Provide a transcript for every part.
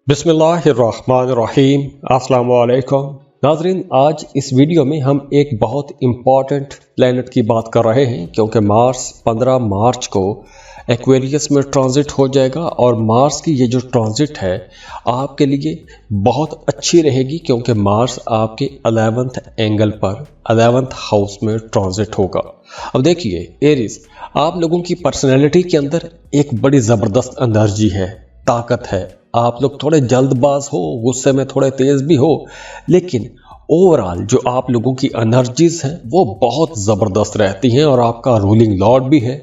बिस्मिल्लाहिर्रहमानिर्रहीम। अस्सलाम वालेकुम नाजरीन, आज इस वीडियो में हम एक बहुत इम्पॉर्टेंट प्लैनेट की बात कर रहे हैं क्योंकि मार्स 15 मार्च को एक्वेरियस में ट्रांजिट हो जाएगा और मार्स की ये जो ट्रांजिट है आपके लिए बहुत अच्छी रहेगी क्योंकि मार्स आपके 11th एंगल पर 11th हाउस में ट्रांजिट होगा। अब देखिए एरीज, आप लोगों की पर्सनैलिटी के अंदर एक बड़ी ज़बरदस्त एनर्जी है, ताकत है। आप लोग थोड़े जल्दबाज हो, गुस्से में थोड़े तेज भी हो, लेकिन ओवरऑल जो आप लोगों की एनर्जीज हैं वो बहुत ज़बरदस्त रहती हैं और आपका रूलिंग लॉर्ड भी है।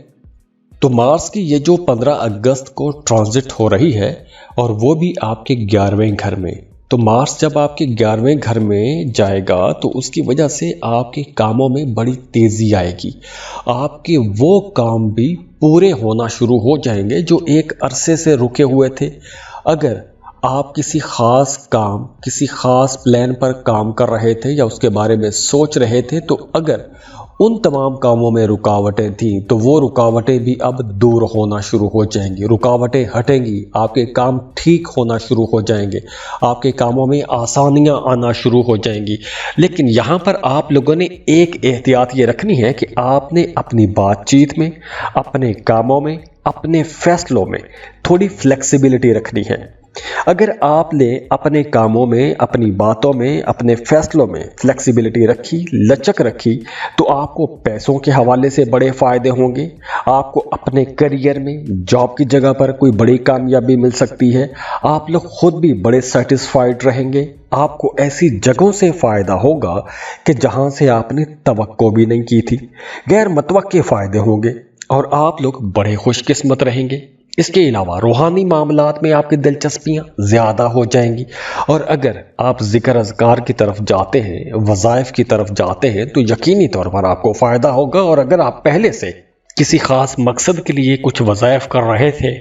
तो मार्स की ये जो 15 अगस्त को ट्रांजिट हो रही है और वो भी आपके 11वें घर में, तो मार्स जब आपके 11वें घर में जाएगा तो उसकी वजह से आपके कामों में बड़ी तेज़ी आएगी। आपके वो काम भी पूरे होना शुरू हो जाएंगे जो एक अरसे से रुके हुए थे। अगर आप किसी ख़ास काम, किसी ख़ास प्लान पर काम कर रहे थे या उसके बारे में सोच रहे थे, तो अगर उन तमाम कामों में रुकावटें थीं तो वो रुकावटें भी अब दूर होना शुरू हो जाएंगी। रुकावटें हटेंगी, आपके काम ठीक होना शुरू हो जाएंगे, आपके कामों में आसानियां आना शुरू हो जाएंगी। लेकिन यहाँ पर आप लोगों ने एक एहतियात ये रखनी है कि आपने अपनी बातचीत में, अपने कामों में, अपने फैसलों में थोड़ी फ्लेक्सिबिलिटी रखनी है। अगर आपने अपने कामों में, अपनी बातों में, अपने फैसलों में फ्लेक्सिबिलिटी रखी, लचक रखी, तो आपको पैसों के हवाले से बड़े फ़ायदे होंगे। आपको अपने करियर में, जॉब की जगह पर कोई बड़ी कामयाबी मिल सकती है। आप लोग खुद भी बड़े सेटिस्फाइड रहेंगे। आपको ऐसी जगहों से फ़ायदा होगा कि जहां से आपने तवक्को भी नहीं की थी। गैर मुतवक्के फ़ायदे होंगे और आप लोग बड़े खुशकिस्मत रहेंगे। इसके अलावा रूहानी मामलात में आपकी दिलचस्पियाँ ज़्यादा हो जाएंगी और अगर आप ज़िक्र अज़कार की तरफ जाते हैं, वज़ाइफ की तरफ जाते हैं, तो यकीनी तौर पर आपको फ़ायदा होगा। और अगर आप पहले से किसी ख़ास मकसद के लिए कुछ वज़ाइफ कर रहे थे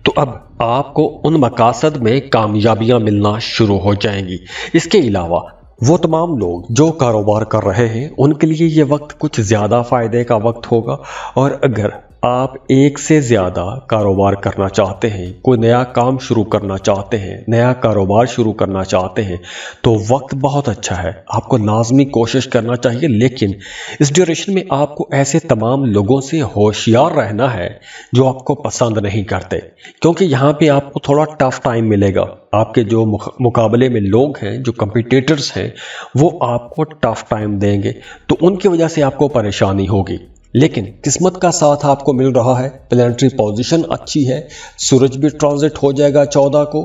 तो अब आपको उन मकासद में कामयाबियाँ मिलना शुरू हो जाएंगी। इसके अलावा वो तमाम लोग जो कारोबार कर रहे हैं उनके लिए ये वक्त कुछ ज़्यादा फ़ायदे का वक्त होगा। और अगर आप एक से ज़्यादा कारोबार करना चाहते हैं, कोई नया काम शुरू करना चाहते हैं, नया कारोबार शुरू करना चाहते हैं, तो वक्त बहुत अच्छा है, आपको लाजमी कोशिश करना चाहिए। लेकिन इस ड्यूरेशन में आपको ऐसे तमाम लोगों से होशियार रहना है जो आपको पसंद नहीं करते, क्योंकि यहाँ पे आपको थोड़ा टफ टाइम मिलेगा। आपके जो मुकाबले में लोग हैं, जो कंपटीटर्स हैं, वो आपको टफ टाइम देंगे, तो उनकी वजह से आपको परेशानी होगी। लेकिन किस्मत का साथ आपको मिल रहा है, प्लानिटरी पोजीशन अच्छी है। सूरज भी ट्रांजिट हो जाएगा 14 को,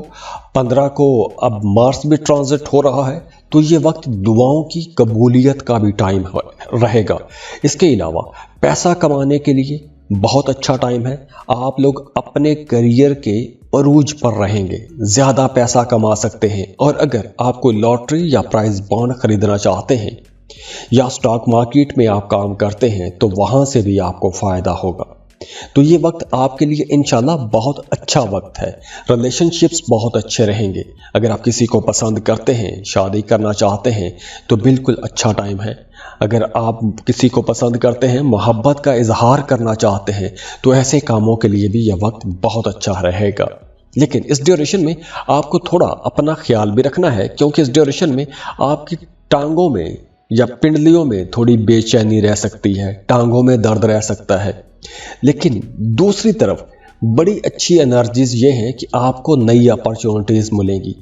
15 को अब मार्स भी ट्रांजिट हो रहा है, तो ये वक्त दुआओं की कबूलियत का भी टाइम रहेगा। इसके अलावा पैसा कमाने के लिए बहुत अच्छा टाइम है। आप लोग अपने करियर के अरूज पर रहेंगे, ज़्यादा पैसा कमा सकते हैं। और अगर आप कोई लॉटरी या प्राइज बॉन्ड खरीदना चाहते हैं या स्टॉक मार्केट में आप काम करते हैं तो वहां से भी आपको फ़ायदा होगा। तो ये वक्त आपके लिए इंशाल्लाह बहुत अच्छा वक्त है। रिलेशनशिप्स बहुत अच्छे रहेंगे। अगर आप किसी को पसंद करते हैं, शादी करना चाहते हैं, तो बिल्कुल अच्छा टाइम है। अगर आप किसी को पसंद करते हैं, मोहब्बत का इजहार करना चाहते हैं, तो ऐसे कामों के लिए भी यह वक्त बहुत अच्छा रहेगा। लेकिन इस ड्यूरेशन में आपको थोड़ा अपना ख्याल भी रखना है, क्योंकि इस ड्यूरेशन में आपकी टांगों में या पिंडलियों में थोड़ी बेचैनी रह सकती है, टांगों में दर्द रह सकता है। लेकिन दूसरी तरफ बड़ी अच्छी एनर्जीज ये हैं कि आपको नई अपॉर्चुनिटीज़ मिलेंगी,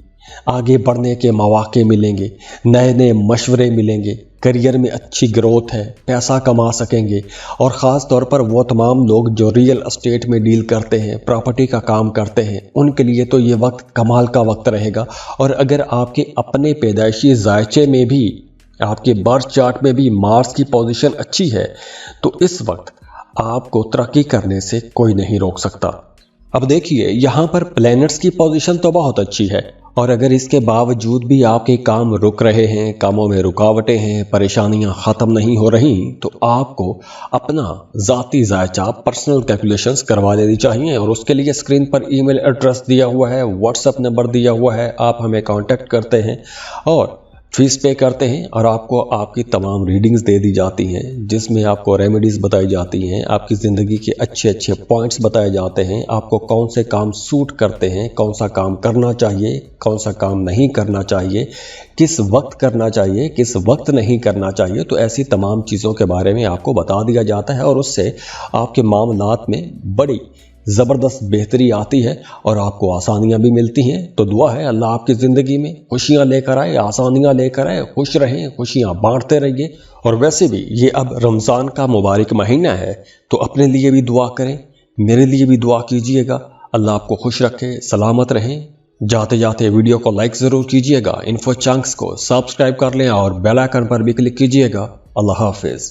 आगे बढ़ने के मौके मिलेंगे, नए नए मशवरे मिलेंगे, करियर में अच्छी ग्रोथ है, पैसा कमा सकेंगे। और ख़ास तौर पर वो तमाम लोग जो रियल एस्टेट में डील करते हैं, प्रॉपर्टी का काम करते हैं, उनके लिए तो ये वक्त कमाल का वक्त रहेगा। और अगर आपके अपने पैदाइशी जायचे में भी, आपके बर्थ चार्ट में भी मार्स की पोजीशन अच्छी है, तो इस वक्त आपको तरक्की करने से कोई नहीं रोक सकता। अब देखिए यहाँ पर प्लैनेट्स की पोजीशन तो बहुत अच्छी है, और अगर इसके बावजूद भी आपके काम रुक रहे हैं, कामों में रुकावटें हैं, परेशानियां ख़त्म नहीं हो रही, तो आपको अपना ज़ाती जायचा, पर्सनल कैलकुलेशंस करवा लेनी चाहिए। और उसके लिए स्क्रीन पर ईमेल एड्रेस दिया हुआ है, व्हाट्सएप नंबर दिया हुआ है, आप हमें कांटेक्ट करते हैं और फीस पे करते हैं और आपको आपकी तमाम रीडिंग्स दे दी जाती हैं, जिसमें आपको रेमेडीज़ बताई जाती हैं, आपकी ज़िंदगी के अच्छे अच्छे पॉइंट्स बताए जाते हैं, आपको कौन से काम सूट करते हैं, कौन सा काम करना चाहिए, कौन सा काम नहीं करना चाहिए, किस वक्त करना चाहिए, किस वक्त नहीं करना चाहिए। तो ऐसी तमाम चीज़ों के बारे में आपको बता दिया जाता है और उससे आपके मामलात में बड़ी ज़बरदस्त बेहतरी आती है और आपको आसानियाँ भी मिलती हैं। तो दुआ है अल्लाह आपकी ज़िंदगी में खुशियाँ लेकर आए, आसानियाँ लेकर आए, खुश रहें, खुशियाँ बांटते रहिए। और वैसे भी ये अब रमज़ान का मुबारक महीना है, तो अपने लिए भी दुआ करें, मेरे लिए भी दुआ कीजिएगा। अल्लाह आपको खुश रखे, सलामत रहें। जाते जाते वीडियो को लाइक ज़रूर कीजिएगा, इन्फो चंक्स को सब्सक्राइब कर लें और बेल आइकन पर भी क्लिक कीजिएगा। अल्लाह हाफिज़।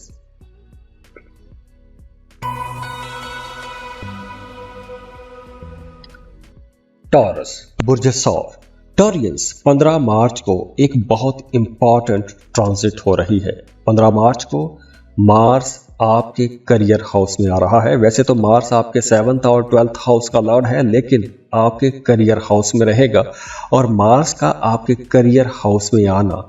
टॉरस बुर्ज सौर टॉरियंस 15 मार्च को एक बहुत इंपॉर्टेंट ट्रांजिट हो रही है। 15 मार्च को मार्स आपके करियर हाउस में आ रहा है। वैसे तो मार्स आपके 7th और 12th हाउस का लॉर्ड है, लेकिन आपके करियर हाउस में रहेगा और मार्स का आपके करियर हाउस में आना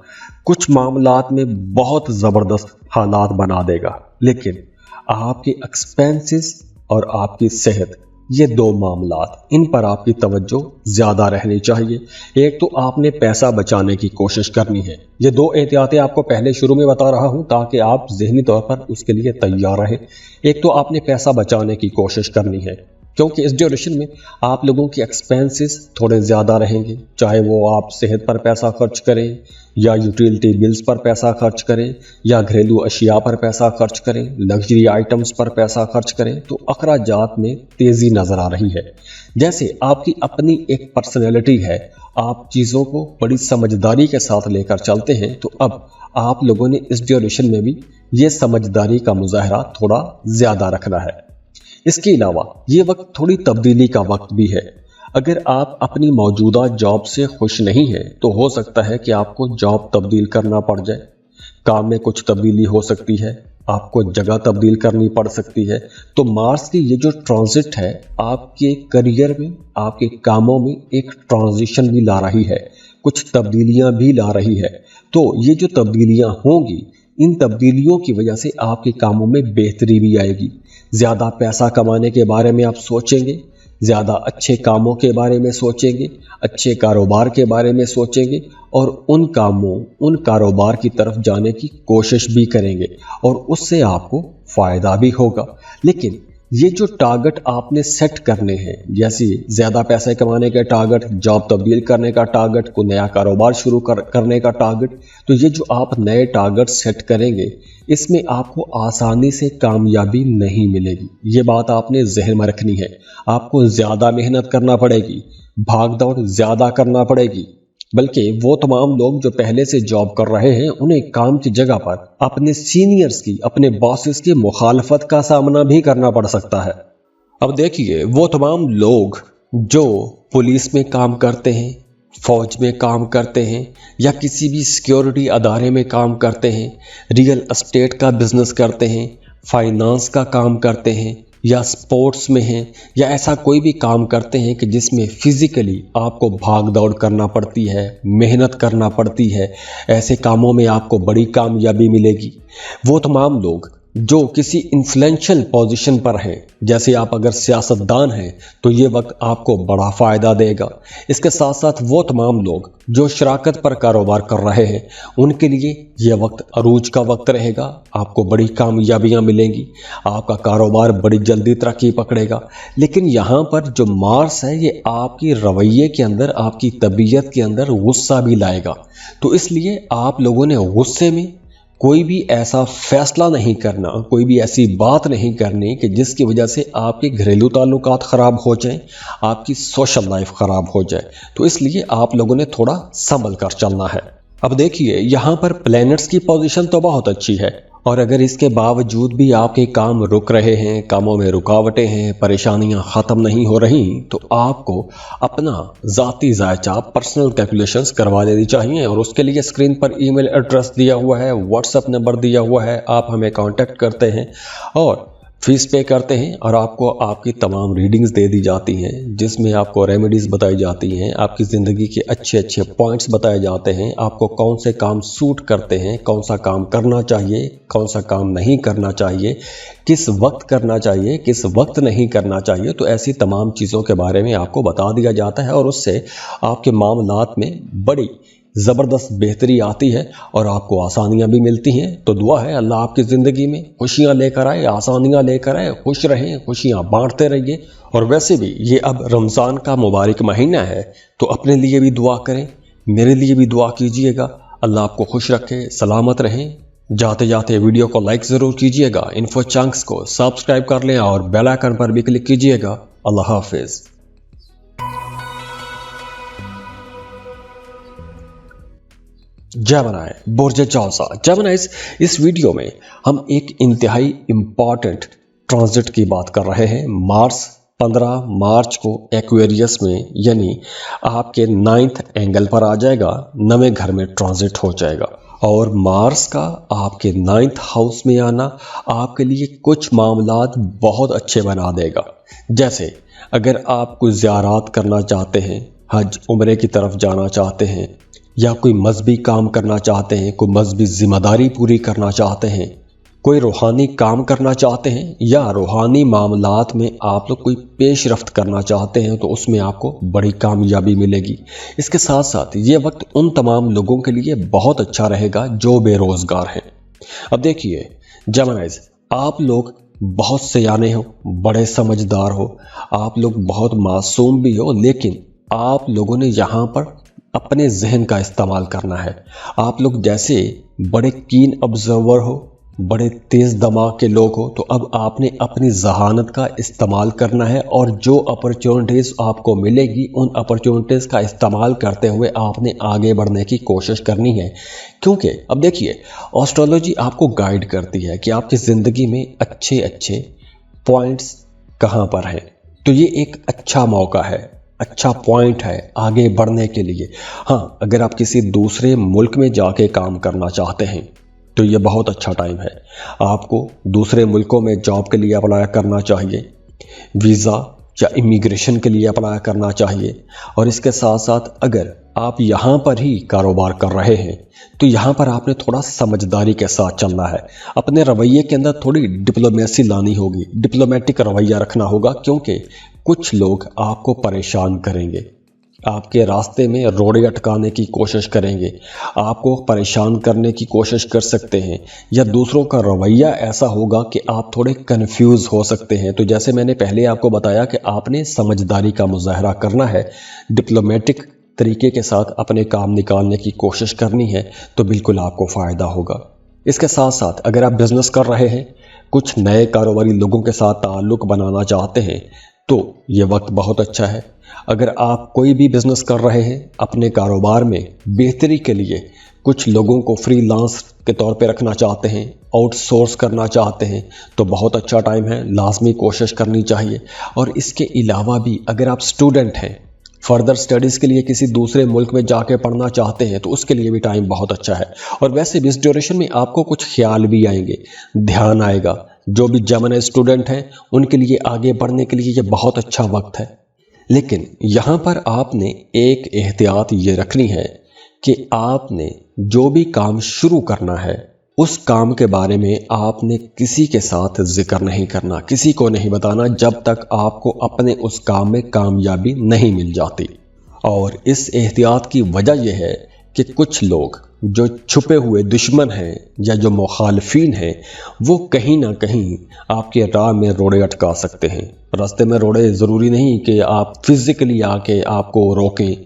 कुछ मामलात में बहुत ज़बरदस्त हालात बना देगा। लेकिन आपके एक्सपेंसेस और आपकी सेहत, ये दो मामलात, इन पर आपकी तवज्जो ज़्यादा रहनी चाहिए। एक तो आपने पैसा बचाने की कोशिश करनी है। ये दो एहतियातें आपको पहले शुरू में बता रहा हूँ ताकि आप ज़हनी तौर पर उसके लिए तैयार रहें। एक तो आपने पैसा बचाने की कोशिश करनी है, क्योंकि इस ड्यूरेशन में आप लोगों की एक्सपेंसेस थोड़े ज़्यादा रहेंगे, चाहे वो आप सेहत पर पैसा खर्च करें या यूटिलिटी बिल्स पर पैसा खर्च करें या घरेलू अशिया पर पैसा खर्च करें, लग्जरी आइटम्स पर पैसा खर्च करें। तो अखराजात में तेज़ी नज़र आ रही है। जैसे आपकी अपनी एक पर्सनैलिटी है, आप चीज़ों को बड़ी समझदारी के साथ लेकर चलते हैं, तो अब आप लोगों ने इस ड्यूरेशन में भी ये समझदारी का मुजाहरा थोड़ा ज़्यादा रखना है। इसके अलावा ये वक्त थोड़ी तब्दीली का वक्त भी है। अगर आप अपनी मौजूदा जॉब से खुश नहीं हैं, तो हो सकता है कि आपको जॉब तब्दील करना पड़ जाए, काम में कुछ तब्दीली हो सकती है, आपको जगह तब्दील करनी पड़ सकती है। तो मार्स की ये जो ट्रांजिट है आपके करियर में, आपके कामों में एक ट्रांजिशन भी ला रही है, कुछ तब्दीलियां भी ला रही है। तो ये जो तब्दीलियां होंगी, इन तब्दीलियों की वजह से आपके कामों में बेहतरी भी आएगी। ज़्यादा पैसा कमाने के बारे में आप सोचेंगे, ज़्यादा अच्छे कामों के बारे में सोचेंगे, अच्छे कारोबार के बारे में सोचेंगे और उन कामों, उन कारोबार की तरफ जाने की कोशिश भी करेंगे और उससे आपको फ़ायदा भी होगा। लेकिन ये जो टारगेट आपने सेट करने हैं, जैसे ज़्यादा पैसे कमाने के टारगेट, जॉब तब्दील करने का टारगेट, कोई नया कारोबार शुरू करने का टारगेट, तो ये जो आप नए टारगेट सेट करेंगे, इसमें आपको आसानी से कामयाबी नहीं मिलेगी। ये बात आपने जहन में रखनी है। आपको ज़्यादा मेहनत करना पड़ेगी, भाग दौड़ ज़्यादा करना पड़ेगी। बल्कि वो तमाम लोग जो पहले से जॉब कर रहे हैं, उन्हें काम की जगह पर अपने सीनियर्स की, अपने बॉसेस की मुखालफत का सामना भी करना पड़ सकता है। अब देखिए, वो तमाम लोग जो पुलिस में काम करते हैं, फौज में काम करते हैं या किसी भी सिक्योरिटी अदारे में काम करते हैं, रियल एस्टेट का बिजनेस करते हैं, फाइनेंस का काम करते हैं या स्पोर्ट्स में हैं या ऐसा कोई भी काम करते हैं कि जिसमें फिज़िकली आपको भाग दौड़ करना पड़ती है, मेहनत करना पड़ती है, ऐसे कामों में आपको बड़ी कामयाबी मिलेगी। वो तमाम लोग जो किसी इन्फ्लुएंशियल पोजीशन पर हैं, जैसे आप अगर सियासतदान हैं तो ये वक्त आपको बड़ा फ़ायदा देगा। इसके साथ साथ वो तमाम लोग जो शराकत पर कारोबार कर रहे हैं, उनके लिए ये वक्त अरूज का वक्त रहेगा। आपको बड़ी कामयाबियां मिलेंगी, आपका कारोबार बड़ी जल्दी तरक्की पकड़ेगा। लेकिन यहाँ पर जो मार्स है, ये आपकी रवैये के अंदर, आपकी तबीयत के अंदर गुस्सा भी लाएगा। तो इसलिए आप लोगों ने गुस्से में कोई भी ऐसा फैसला नहीं करना, कोई भी ऐसी बात नहीं करनी कि जिसकी वजह से आपके घरेलू ताल्लुकात ख़राब हो जाएं, आपकी सोशल लाइफ ख़राब हो जाए। तो इसलिए आप लोगों ने थोड़ा संभल कर चलना है। अब देखिए, यहाँ पर प्लैनेट्स की पोजीशन तो बहुत अच्छी है और अगर इसके बावजूद भी आपके काम रुक रहे हैं, कामों में रुकावटें हैं, परेशानियां ख़त्म नहीं हो रही, तो आपको अपना ज़ाती जायचा, पर्सनल कैलकुलेशंस करवा लेनी चाहिए। और उसके लिए स्क्रीन पर ईमेल एड्रेस दिया हुआ है, व्हाट्सएप नंबर दिया हुआ है, आप हमें कांटेक्ट करते हैं और फीस पे करते हैं और आपको आपकी तमाम रीडिंग्स दे दी जाती हैं, जिसमें आपको रेमेडीज़ बताई जाती हैं, आपकी ज़िंदगी के अच्छे अच्छे पॉइंट्स बताए जाते हैं, आपको कौन से काम सूट करते हैं, कौन सा काम करना चाहिए, कौन सा काम नहीं करना चाहिए, किस वक्त करना चाहिए, किस वक्त नहीं करना चाहिए। तो ऐसी तमाम चीज़ों के बारे में आपको बता दिया जाता है और उससे आपके मामलात में बड़ी ज़बरदस्त बेहतरी आती है और आपको आसानियाँ भी मिलती हैं। तो दुआ है अल्लाह आपकी ज़िंदगी में खुशियाँ लेकर आए, आसानियाँ लेकर आए, खुश रहें, खुशियाँ बांटते रहिए। और वैसे भी ये अब रमज़ान का मुबारक महीना है, तो अपने लिए भी दुआ करें, मेरे लिए भी दुआ कीजिएगा। अल्लाह आपको खुश रखे, सलामत रहें। जाते जाते वीडियो को लाइक ज़रूर कीजिएगा, इन्फो चंक्स को सब्सक्राइब कर लें और बेल आइकन पर भी क्लिक कीजिएगा। अल्लाह हाफिज़। जेमिनी बुर्ज जौज़ा। जेमिनी, इस वीडियो में हम एक इंतहाई इम्पॉर्टेंट ट्रांजिट की बात कर रहे हैं। मार्स 15 मार्च को एक्वेरियस में यानी आपके 9th एंगल पर आ जाएगा, नवे घर में ट्रांजिट हो जाएगा। और मार्स का आपके 9th हाउस में आना आपके लिए कुछ मामलात बहुत अच्छे बना देगा। जैसे अगर आप कोई ज़ियारत करना चाहते हैं, हज उम्रे की तरफ जाना चाहते हैं, या कोई मजहबी काम करना चाहते हैं, कोई मजहबी जिम्मेदारी पूरी करना चाहते हैं, कोई रूहानी काम करना चाहते हैं, या रूहानी मामलात में आप लोग कोई पेशरफ्त करना चाहते हैं, तो उसमें आपको बड़ी कामयाबी मिलेगी। इसके साथ साथ ये वक्त उन तमाम लोगों के लिए बहुत अच्छा रहेगा जो बेरोज़गार हैं। अब देखिए जेमिनीज़, आप लोग बहुत सयाने हो, बड़े समझदार हो, आप लोग बहुत मासूम भी हो, लेकिन आप लोगों ने यहाँ पर अपने जहन का इस्तेमाल करना है। आप लोग जैसे बड़े कीन ऑब्जर्वर हो, बड़े तेज़ दिमाग के लोग हो, तो अब आपने अपनी जहानत का इस्तेमाल करना है और जो अपॉर्चुनिटीज़ आपको मिलेगी उन अपॉर्चुनिटीज़ का इस्तेमाल करते हुए आपने आगे बढ़ने की कोशिश करनी है। क्योंकि अब देखिए एस्ट्रोलॉजी आपको गाइड करती है कि आपकी ज़िंदगी में अच्छे अच्छे पॉइंट्स कहाँ पर हैं। तो ये एक अच्छा मौका है, अच्छा पॉइंट है आगे बढ़ने के लिए। हाँ, अगर आप किसी दूसरे मुल्क में जाके काम करना चाहते हैं तो ये बहुत अच्छा टाइम है। आपको दूसरे मुल्कों में जॉब के लिए अप्लाई करना चाहिए, वीज़ा या इमिग्रेशन के लिए अप्लाई करना चाहिए। और इसके साथ साथ अगर आप यहाँ पर ही कारोबार कर रहे हैं तो यहाँ पर आपने थोड़ा समझदारी के साथ चलना है। अपने रवैये के अंदर थोड़ी डिप्लोमेसी लानी होगी, डिप्लोमेटिक रवैया रखना होगा, क्योंकि कुछ लोग आपको परेशान करेंगे, आपके रास्ते में रोड़े अटकाने की कोशिश करेंगे, आपको परेशान करने की कोशिश कर सकते हैं, या दूसरों का रवैया ऐसा होगा कि आप थोड़े कंफ्यूज हो सकते हैं। तो जैसे मैंने पहले आपको बताया कि आपने समझदारी का मुजाहरा करना है, डिप्लोमेटिक तरीके के साथ अपने काम निकालने की कोशिश करनी है, तो बिल्कुल आपको फ़ायदा होगा। इसके साथ साथ अगर आप बिज़नेस कर रहे हैं, कुछ नए कारोबारी लोगों के साथ ताल्लुक़ बनाना चाहते हैं, तो ये वक्त बहुत अच्छा है। अगर आप कोई भी बिज़नेस कर रहे हैं, अपने कारोबार में बेहतरी के लिए कुछ लोगों को फ्रीलांस के तौर पे रखना चाहते हैं, आउटसोर्स करना चाहते हैं, तो बहुत अच्छा टाइम है, लाजमी कोशिश करनी चाहिए। और इसके अलावा भी अगर आप स्टूडेंट हैं, फर्दर स्टडीज़ के लिए किसी दूसरे मुल्क में जाके पढ़ना चाहते हैं, तो उसके लिए भी टाइम बहुत अच्छा है। और वैसे भी इस ड्यूरेशन में आपको कुछ ख्याल भी आएंगे, ध्यान आएगा। जो भी जेमिनी स्टूडेंट हैं उनके लिए आगे बढ़ने के लिए ये बहुत अच्छा वक्त है। लेकिन यहाँ पर आपने एक एहतियात ये रखनी है कि आपने जो भी काम शुरू करना है उस काम के बारे में आपने किसी के साथ जिक्र नहीं करना, किसी को नहीं बताना जब तक आपको अपने उस काम में कामयाबी नहीं मिल जाती। और इस एहतियात की वजह यह है कि कुछ लोग जो छुपे हुए दुश्मन हैं या जो मुखालफीन हैं, वो कहीं ना कहीं आपके राह में रोड़े अटका सकते हैं। रास्ते में रोड़े ज़रूरी नहीं कि आप फिज़िकली आके आपको रोकें,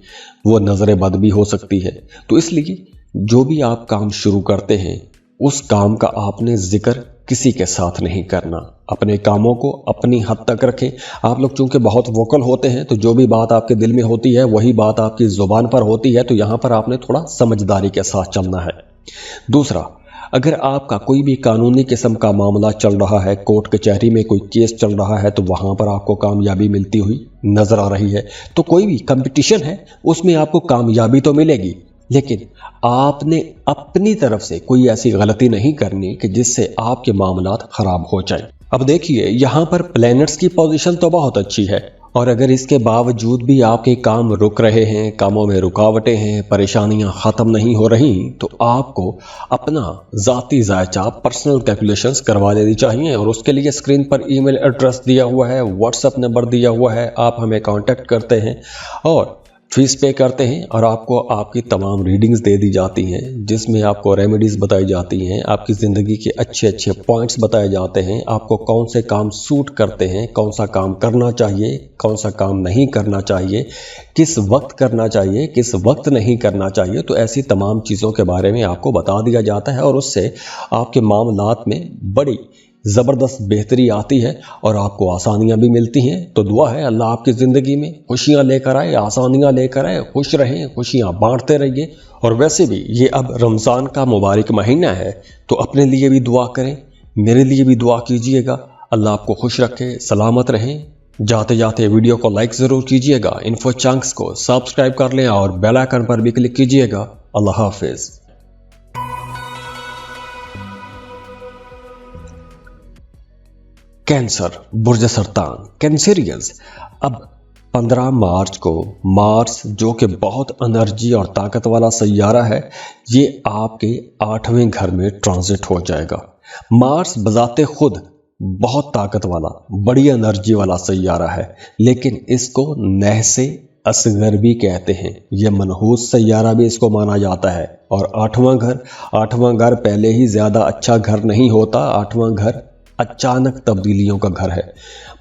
वो नज़र बद भी हो सकती है। तो इसलिए जो भी आप काम शुरू करते हैं उस काम का आपने जिक्र किसी के साथ नहीं करना, अपने कामों को अपनी हद तक रखें। आप लोग चूंकि बहुत वोकल होते हैं, तो जो भी बात आपके दिल में होती है वही बात आपकी ज़ुबान पर होती है, तो यहाँ पर आपने थोड़ा समझदारी के साथ चलना है। दूसरा, अगर आपका कोई भी कानूनी किस्म का मामला चल रहा है, कोर्ट कचहरी में कोई केस चल रहा है, तो वहाँ पर आपको कामयाबी मिलती हुई नज़र आ रही है। तो कोई भी कंपटीशन है उसमें आपको कामयाबी तो मिलेगी, लेकिन आपने अपनी तरफ से कोई ऐसी गलती नहीं करनी कि जिससे आपके मामलात ख़राब हो जाए। अब देखिए, यहाँ पर प्लैनेट्स की पोजीशन तो बहुत अच्छी है, और अगर इसके बावजूद भी आपके काम रुक रहे हैं, कामों में रुकावटें हैं, परेशानियां ख़त्म नहीं हो रही, तो आपको अपना ज़ाती जायचा पर्सनल कैलकुलेशंस करवा लेनी चाहिए। और उसके लिए स्क्रीन पर ईमेल एड्रेस दिया हुआ है, व्हाट्सएप नंबर दिया हुआ है, आप हमें कांटेक्ट करते हैं और फीस पे करते हैं, और आपको आपकी तमाम रीडिंग्स दे दी जाती हैं, जिसमें आपको रेमेडीज़ बताई जाती हैं, आपकी ज़िंदगी के अच्छे अच्छे पॉइंट्स बताए जाते हैं, आपको कौन से काम सूट करते हैं, कौन सा काम करना चाहिए, कौन सा काम नहीं करना चाहिए, किस वक्त करना चाहिए, किस वक्त नहीं करना चाहिए। तो ऐसी तमाम चीज़ों के बारे में आपको बता दिया जाता है, और उससे आपके मामलात में बड़ी ज़बरदस्त बेहतरी आती है और आपको आसानियाँ भी मिलती हैं। तो दुआ है अल्लाह आपकी ज़िंदगी में खुशियाँ लेकर आए, आसानियाँ लेकर आए, खुश रहें, खुशियाँ बांटते रहिए। और वैसे भी ये अब रमज़ान का मुबारक महीना है, तो अपने लिए भी दुआ करें, मेरे लिए भी दुआ कीजिएगा। अल्लाह आपको खुश रखे, सलामत रहें। जाते जाते वीडियो को लाइक ज़रूर कीजिएगा, इन्फो चंक्स को सब्सक्राइब कर लें और बेल आइकन पर भी क्लिक कीजिएगा। अल्लाह हाफिज़। कैंसर, बुर्ज सरतान, कैंसेरियंस। अब 15 मार्च को मार्स, जो कि बहुत एनर्जी और ताकत वाला सैयारा है, ये आपके 8वें घर में ट्रांजिट हो जाएगा। मार्स बजाते खुद बहुत ताकत वाला, बड़ी एनर्जी वाला सैयारा है, लेकिन इसको नहसे असगर भी कहते हैं। यह मनहूस सैयारा भी इसको माना जाता है। और 8वां घर पहले ही ज़्यादा अच्छा घर नहीं होता। 8वां घर अचानक तब्दीलियों का घर है।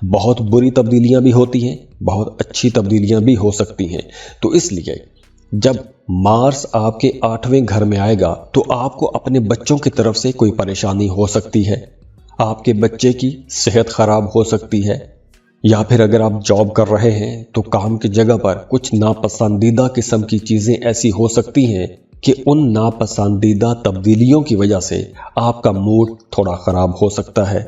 बहुत बुरी तब्दीलियां भी होती हैं, बहुत अच्छी तब्दीलियां भी हो सकती हैं। तो इसलिए जब मार्स आपके 8वें घर में आएगा, तो आपको अपने बच्चों की तरफ से कोई परेशानी हो सकती है। आपके बच्चे की सेहत खराब हो सकती है, या फिर अगर आप जॉब कर रहे हैं तो काम की जगह पर कुछ नापसंदीदा किस्म की चीज़ें ऐसी हो सकती हैं कि उन नापसंदीदा तब्दीलियों की वजह से आपका मूड थोड़ा ख़राब हो सकता है।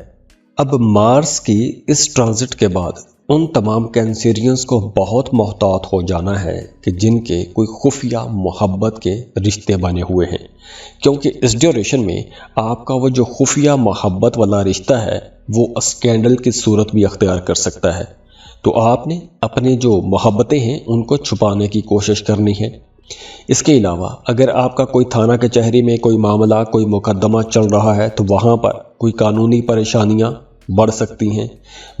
अब मार्स की इस ट्रांजिट के बाद उन तमाम कैंसेरियंस को बहुत मोहतात हो जाना है कि जिनके कोई खुफिया मोहब्बत के रिश्ते बने हुए हैं, क्योंकि इस ड्यूरेशन में आपका वो जो खुफिया मोहब्बत वाला रिश्ता है वो स्कैंडल की सूरत भी अख्तियार कर सकता है। तो आपने अपने जो मोहब्बतें हैं उनको छुपाने की कोशिश करनी है। इसके अलावा अगर आपका कोई थाना कचहरी में कोई मामला, कोई मुकदमा चल रहा है, तो वहाँ पर कोई कानूनी परेशानियाँ बढ़ सकती हैं।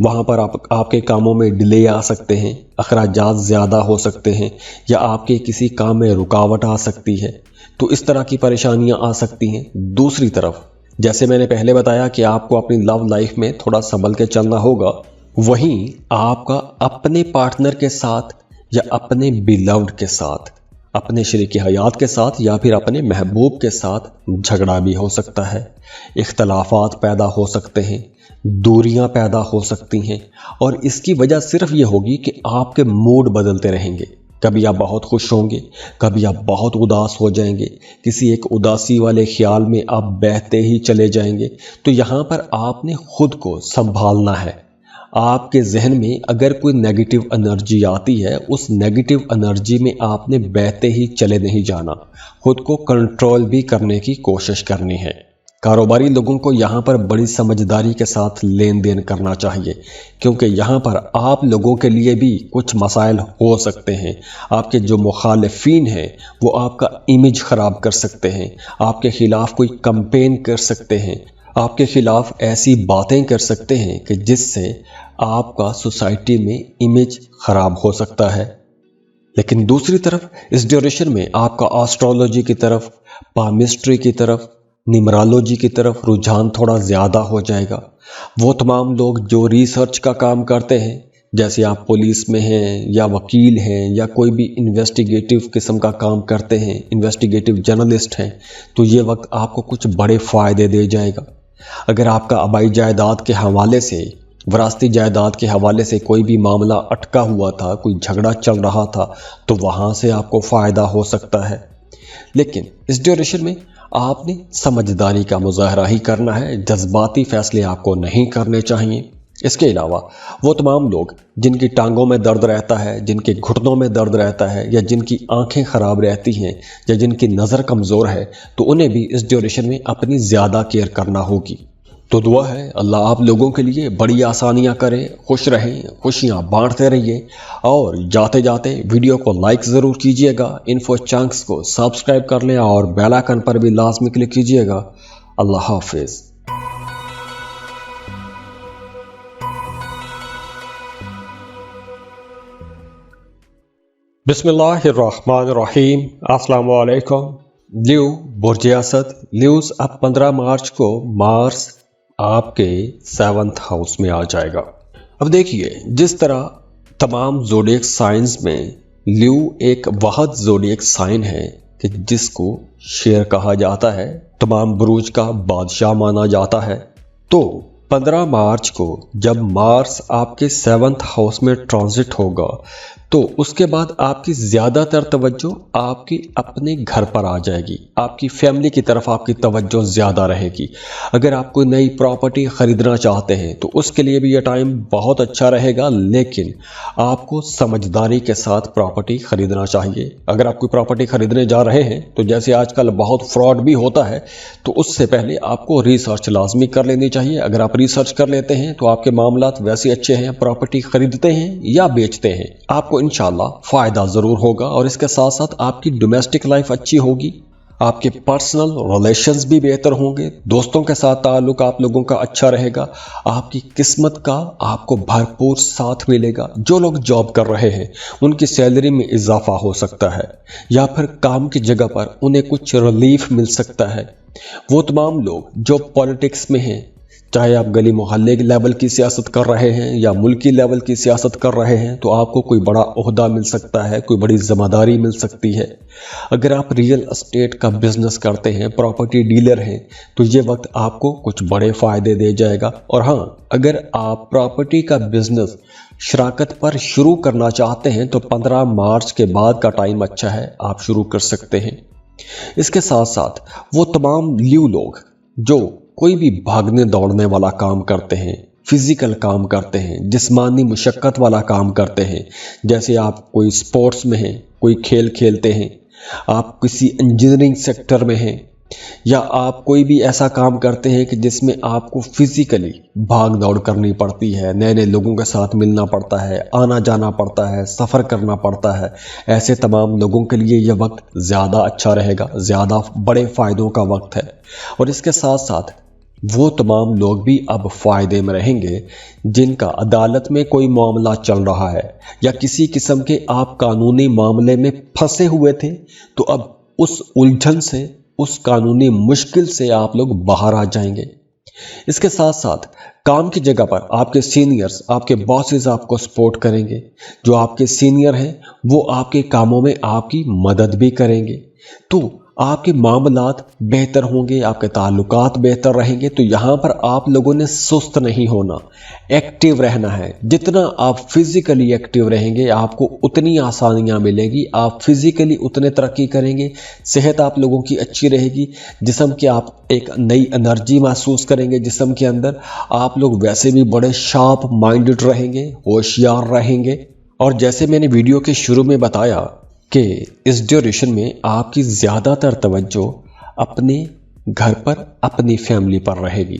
वहाँ पर आपके कामों में डिले आ सकते हैं, अखराजात ज़्यादा हो सकते हैं, या आपके किसी काम में रुकावट आ सकती है। तो इस तरह की परेशानियाँ आ सकती हैं। दूसरी तरफ, जैसे मैंने पहले बताया कि आपको अपनी लव लाइफ में थोड़ा संभल के चलना होगा, वहीं आपका अपने पार्टनर के साथ या अपने बिलव्ड के साथ, अपने शरीके हयात के साथ या फिर अपने महबूब के साथ झगड़ा भी हो सकता है। इख्तलाफात पैदा हो सकते हैं, दूरियां पैदा हो सकती हैं, और इसकी वजह सिर्फ ये होगी कि आपके मूड बदलते रहेंगे। कभी आप बहुत खुश होंगे, कभी आप बहुत उदास हो जाएंगे, किसी एक उदासी वाले ख्याल में आप बहते ही चले जाएंगे। तो यहाँ पर आपने खुद को संभालना है। आपके जहन में अगर कोई नेगेटिव एनर्जी आती है, उस नेगेटिव एनर्जी में आपने बहते ही चले नहीं जाना, खुद को कंट्रोल भी करने की कोशिश करनी है। कारोबारी लोगों को यहाँ पर बड़ी समझदारी के साथ लेन देन करना चाहिए, क्योंकि यहाँ पर आप लोगों के लिए भी कुछ मसाइल हो सकते हैं। आपके जो मुखालिफिन हैं वो आपका इमेज ख़राब कर सकते हैं, आपके ख़िलाफ़ कोई कंपेन कर सकते हैं, आपके ख़िलाफ़ ऐसी बातें कर सकते हैं कि जिससे आपका सोसाइटी में इमेज ख़राब हो सकता है। लेकिन दूसरी तरफ इस ड्यूरेशन में आपका एस्ट्रोलॉजी की तरफ, पामिस्ट्री की तरफ, न्यूमरोलॉजी की तरफ रुझान थोड़ा ज़्यादा हो जाएगा। वो तमाम लोग जो रिसर्च का काम करते हैं, जैसे आप पुलिस में हैं या वकील हैं या कोई भी इन्वेस्टिगेटिव किस्म का काम करते हैं, इन्वेस्टिगेटिव जर्नलिस्ट हैं, तो ये वक्त आपको कुछ बड़े फ़ायदे दे जाएगा। अगर आपका आबाई जायदाद के हवाले से, वरासती जायदाद के हवाले से कोई भी मामला अटका हुआ था, कोई झगड़ा चल रहा था, तो वहाँ से आपको फ़ायदा हो सकता है। लेकिन इस ड्यूरेशन में आपने समझदारी का मुजाहरा ही करना है, जज्बाती फ़ैसले आपको नहीं करने चाहिए। इसके अलावा वो तमाम लोग जिनकी टांगों में दर्द रहता है, जिनके घुटनों में दर्द रहता है, या जिनकी आंखें ख़राब रहती हैं, या जिनकी नज़र कमज़ोर है, तो उन्हें भी इस ड्यूरेशन में अपनी ज़्यादा केयर करना होगी। तो दुआ है अल्लाह आप लोगों के लिए बड़ी आसानियां करे, खुश रहें, खुशियां बांटते रहिए। और जाते जाते वीडियो को लाइक ज़रूर कीजिएगा, इन्फो चंक्स को सब्सक्राइब कर लें और बेल आइकन पर भी लाजमी क्लिक कीजिएगा। अल्लाह हाफिज़। बिस्मिल्लाहिर्रहमानिर्रहीम। अस्सलाम वालेकुम। ल्यू बुर्ज असद, ल्यूज़ अब 15 मार्च को मार्स आपके 7th हाउस में आ जाएगा। अब देखिए, जिस तरह तमाम ज़ोडिएक साइंस में ल्यू एक वहद ज़ोडिएक साइन है कि जिसको शेर कहा जाता है, तमाम बुरूज का बादशाह माना जाता है। तो 15 मार्च को जब मार्स आपके 7th हाउस में ट्रांजिट होगा तो उसके बाद आपकी ज़्यादातर तवज्जो आपकी अपने घर पर आ जाएगी, आपकी फैमिली की तरफ आपकी तवज्जो ज़्यादा रहेगी। अगर आप कोई नई प्रॉपर्टी ख़रीदना चाहते हैं तो उसके लिए भी ये टाइम बहुत अच्छा रहेगा, लेकिन आपको समझदारी के साथ प्रॉपर्टी ख़रीदना चाहिए। अगर आप कोई प्रॉपर्टी ख़रीदने जा रहे हैं तो जैसे आजकल बहुत फ्रॉड भी होता है, तो उससे पहले आपको रिसर्च लाजमी कर लेनी चाहिए। अगर आप रिसर्च कर लेते हैं तो आपके मामलात वैसे अच्छे हैं, प्रॉपर्टी ख़रीदते हैं या बेचते हैं, आपको इंशाल्लाह फायदा जरूर होगा। और इसके साथ साथ आपकी डोमेस्टिक लाइफ अच्छी होगी, आपके पर्सनल रिलेशंस भी बेहतर होंगे, दोस्तों के साथ ताल्लुक आप लोगों का अच्छा रहेगा, आपकी किस्मत का आपको भरपूर साथ मिलेगा। जो लोग जॉब कर रहे हैं उनकी सैलरी में इजाफा हो सकता है, या फिर काम की जगह पर उन्हें कुछ रिलीफ मिल सकता है। वो तमाम लोग जो पॉलिटिक्स में हैं, चाहे आप गली मोहल्ले के लेवल की सियासत कर रहे हैं या मुल्की लेवल की सियासत कर रहे हैं, तो आपको कोई बड़ा ओहदा मिल सकता है, कोई बड़ी जिम्मेदारी मिल सकती है। अगर आप रियल एस्टेट का बिजनेस करते हैं, प्रॉपर्टी डीलर हैं, तो ये वक्त आपको कुछ बड़े फ़ायदे दे जाएगा। और हाँ, अगर आप प्रॉपर्टी का बिजनेस शराकत पर शुरू करना चाहते हैं तो 15 मार्च के बाद का टाइम अच्छा है, आप शुरू कर सकते हैं। इसके साथ साथ वो तमाम ल्यू लोग जो कोई भी भागने दौड़ने वाला काम करते हैं, फिजिकल काम करते हैं, जिस्मानी मुशक्क़त वाला काम करते हैं, जैसे आप कोई स्पोर्ट्स में हैं, कोई खेल खेलते हैं, आप किसी इंजीनियरिंग सेक्टर में हैं, या आप कोई भी ऐसा काम करते हैं कि जिसमें आपको फिजिकली भाग दौड़ करनी पड़ती है, नए नए लोगों के साथ मिलना पड़ता है, आना जाना पड़ता है, सफ़र करना पड़ता है, ऐसे तमाम लोगों के लिए यह वक्त ज़्यादा अच्छा रहेगा, ज़्यादा बड़े फ़ायदों का वक्त है। और इसके साथ साथ वो तमाम लोग भी अब फ़ायदे में रहेंगे जिनका अदालत में कोई मामला चल रहा है या किसी किस्म के आप कानूनी मामले में फंसे हुए थे, तो अब उस उलझन से, उस कानूनी मुश्किल से आप लोग बाहर आ जाएंगे। इसके साथ साथ काम की जगह पर आपके सीनियर्स, आपके बॉसेस आपको सपोर्ट करेंगे। जो आपके सीनियर हैं वो आपके कामों में आपकी मदद भी करेंगे, तो आपके मामलात बेहतर होंगे, आपके ताल्लुकात बेहतर रहेंगे। तो यहाँ पर आप लोगों ने सुस्त नहीं होना, एक्टिव रहना है। जितना आप फिज़िकली एक्टिव रहेंगे आपको उतनी आसानियाँ मिलेंगी, आप फिज़िकली उतने तरक्की करेंगे, सेहत आप लोगों की अच्छी रहेगी, जिस्म की आप एक नई एनर्जी महसूस करेंगे जिस्म के अंदर। आप लोग वैसे भी बड़े शार्प माइंडेड रहेंगे, होशियार रहेंगे। और जैसे मैंने वीडियो के शुरू में बताया कि इस ड्यूरेशन में आपकी ज़्यादातर तवज्जो अपने घर पर, अपनी फैमिली पर रहेगी।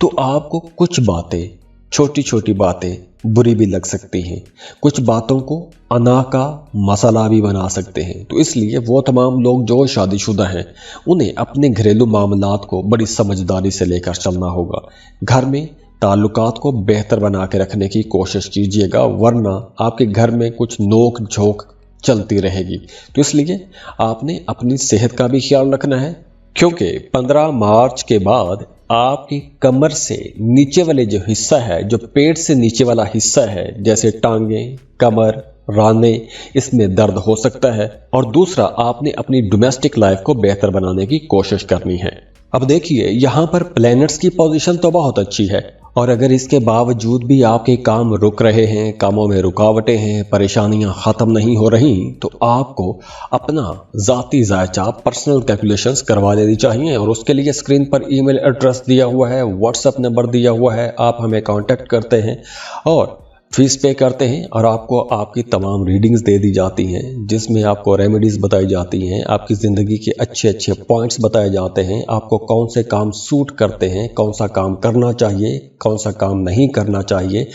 तो आपको कुछ बातें, छोटी छोटी बातें बुरी भी लग सकती हैं, कुछ बातों को अना का मसला भी बना सकते हैं। तो इसलिए वो तमाम लोग जो शादीशुदा हैं उन्हें अपने घरेलू मामलात को बड़ी समझदारी से लेकर चलना होगा। घर में ताल्लुकात को बेहतर बना के रखने की कोशिश कीजिएगा, वरना आपके घर में कुछ नोक झोंक चलती रहेगी। तो इसलिए आपने अपनी सेहत का भी ख्याल रखना है, क्योंकि 15 मार्च के बाद आपकी कमर से नीचे वाले जो हिस्सा है, जो पेट से नीचे वाला हिस्सा है, जैसे टांगें, कमर, राने, इसमें दर्द हो सकता है। और दूसरा, आपने अपनी डोमेस्टिक लाइफ को बेहतर बनाने की कोशिश करनी है। अब देखिए, यहाँ पर प्लैनेट्स की पोजीशन तो बहुत अच्छी है, और अगर इसके बावजूद भी आपके काम रुक रहे हैं, कामों में रुकावटें हैं, परेशानियां ख़त्म नहीं हो रही, तो आपको अपना ज़ाती जायचा पर्सनल कैलकुलेशंस करवा लेनी चाहिए। और उसके लिए स्क्रीन पर ईमेल एड्रेस दिया हुआ है, व्हाट्सएप नंबर दिया हुआ है, आप हमें कांटेक्ट करते हैं और फीस पे करते हैं और आपको आपकी तमाम रीडिंग्स दे दी जाती हैं, जिसमें आपको रेमेडीज़ बताई जाती हैं, आपकी ज़िंदगी के अच्छे अच्छे पॉइंट्स बताए जाते हैं, आपको कौन से काम सूट करते हैं, कौन सा काम करना चाहिए, कौन सा काम नहीं करना चाहिए,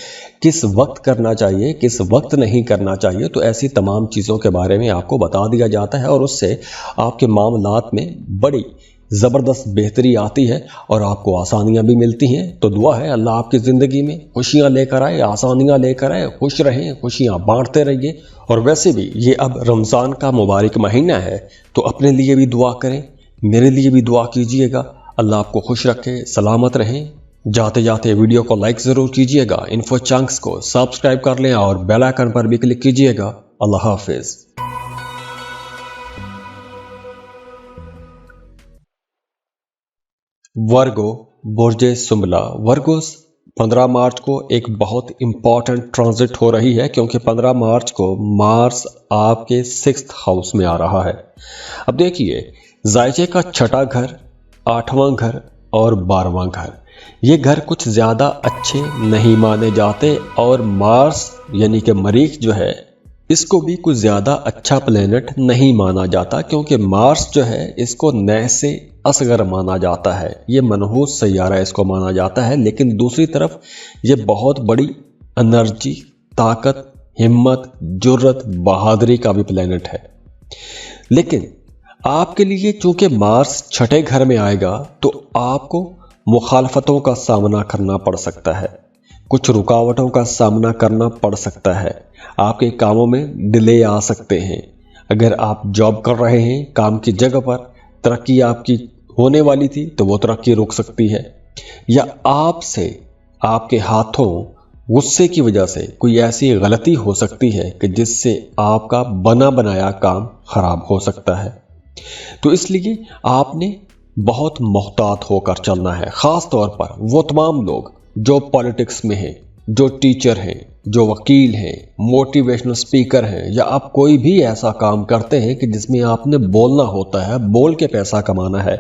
किस वक्त करना चाहिए, किस वक्त नहीं करना चाहिए। तो ऐसी तमाम चीज़ों के बारे में आपको बता दिया जाता है और उससे आपके मामलात में बड़ी ज़बरदस्त बेहतरी आती है और आपको आसानियाँ भी मिलती हैं। तो दुआ है अल्लाह आपकी ज़िंदगी में खुशियाँ लेकर आए, आसानियाँ लेकर आए, खुश रहें, खुशियाँ बांटते रहिए। और वैसे भी ये अब रमज़ान का मुबारक महीना है, तो अपने लिए भी दुआ करें, मेरे लिए भी दुआ कीजिएगा। अल्लाह आपको खुश रखे, सलामत रहें। जाते जाते वीडियो को लाइक ज़रूर कीजिएगा, इन्फो चंक्स को सब्सक्राइब कर लें और बेल आइकन पर भी क्लिक कीजिएगा। अल्लाह हाफिज़। वर्गो बुर्जे सुंबला। वर्गोस 15 मार्च को एक बहुत इम्पॉर्टेंट ट्रांजिट हो रही है, क्योंकि 15 मार्च को मार्स आपके 6th हाउस में आ रहा है। अब देखिए, जायचे का 6ठा घर, 8वां घर और 12वां घर, ये घर कुछ ज़्यादा अच्छे नहीं माने जाते और मार्स यानी कि मरीख जो है, इसको भी कुछ ज़्यादा अच्छा प्लेनेट नहीं माना जाता, क्योंकि मार्स जो है इसको नए से असगर माना जाता है, ये मनहूस सैयारा इसको माना जाता है। लेकिन दूसरी तरफ ये बहुत बड़ी एनर्जी, ताकत, हिम्मत, जुर्रत, बहादुरी का भी प्लेनेट है। लेकिन आपके लिए चूंकि मार्स 6ठे घर में आएगा, तो आपको मुखालफतों का सामना करना पड़ सकता है, कुछ रुकावटों का सामना करना पड़ सकता है, आपके कामों में डिले आ सकते हैं। अगर आप जॉब कर रहे हैं, काम की जगह पर तरक्की आपकी होने वाली थी, तो वो तरक्की रुक सकती है, या आपसे आपके हाथों गुस्से की वजह से कोई ऐसी गलती हो सकती है कि जिससे आपका बना बनाया काम खराब हो सकता है। तो इसलिए आपने बहुत मुहतात होकर चलना है। ख़ास तौर पर वो तमाम लोग जो पॉलिटिक्स में हैं, जो टीचर हैं, जो वकील हैं, मोटिवेशनल स्पीकर हैं, या आप कोई भी ऐसा काम करते हैं कि जिसमें आपने बोलना होता है, बोल के पैसा कमाना है,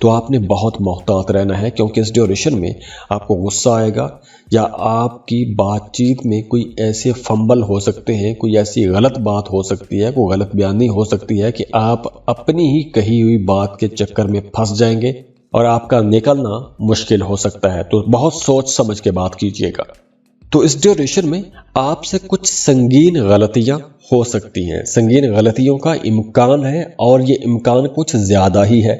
तो आपने बहुत मुहतात रहना है, क्योंकि इस ड्यूरेशन में आपको गुस्सा आएगा या आपकी बातचीत में कोई ऐसे फंबल हो सकते हैं, कोई ऐसी गलत बात हो सकती है, कोई गलत बयानी हो सकती है कि आप अपनी ही कही हुई बात के चक्कर में फंस जाएंगे और आपका निकलना मुश्किल हो सकता है। तो बहुत सोच समझ के बात कीजिएगा। तो इस ड्यूरेशन में आपसे कुछ संगीन गलतियां हो सकती हैं, संगीन गलतियों का इम्कान है, और ये इम्कान कुछ ज़्यादा ही है।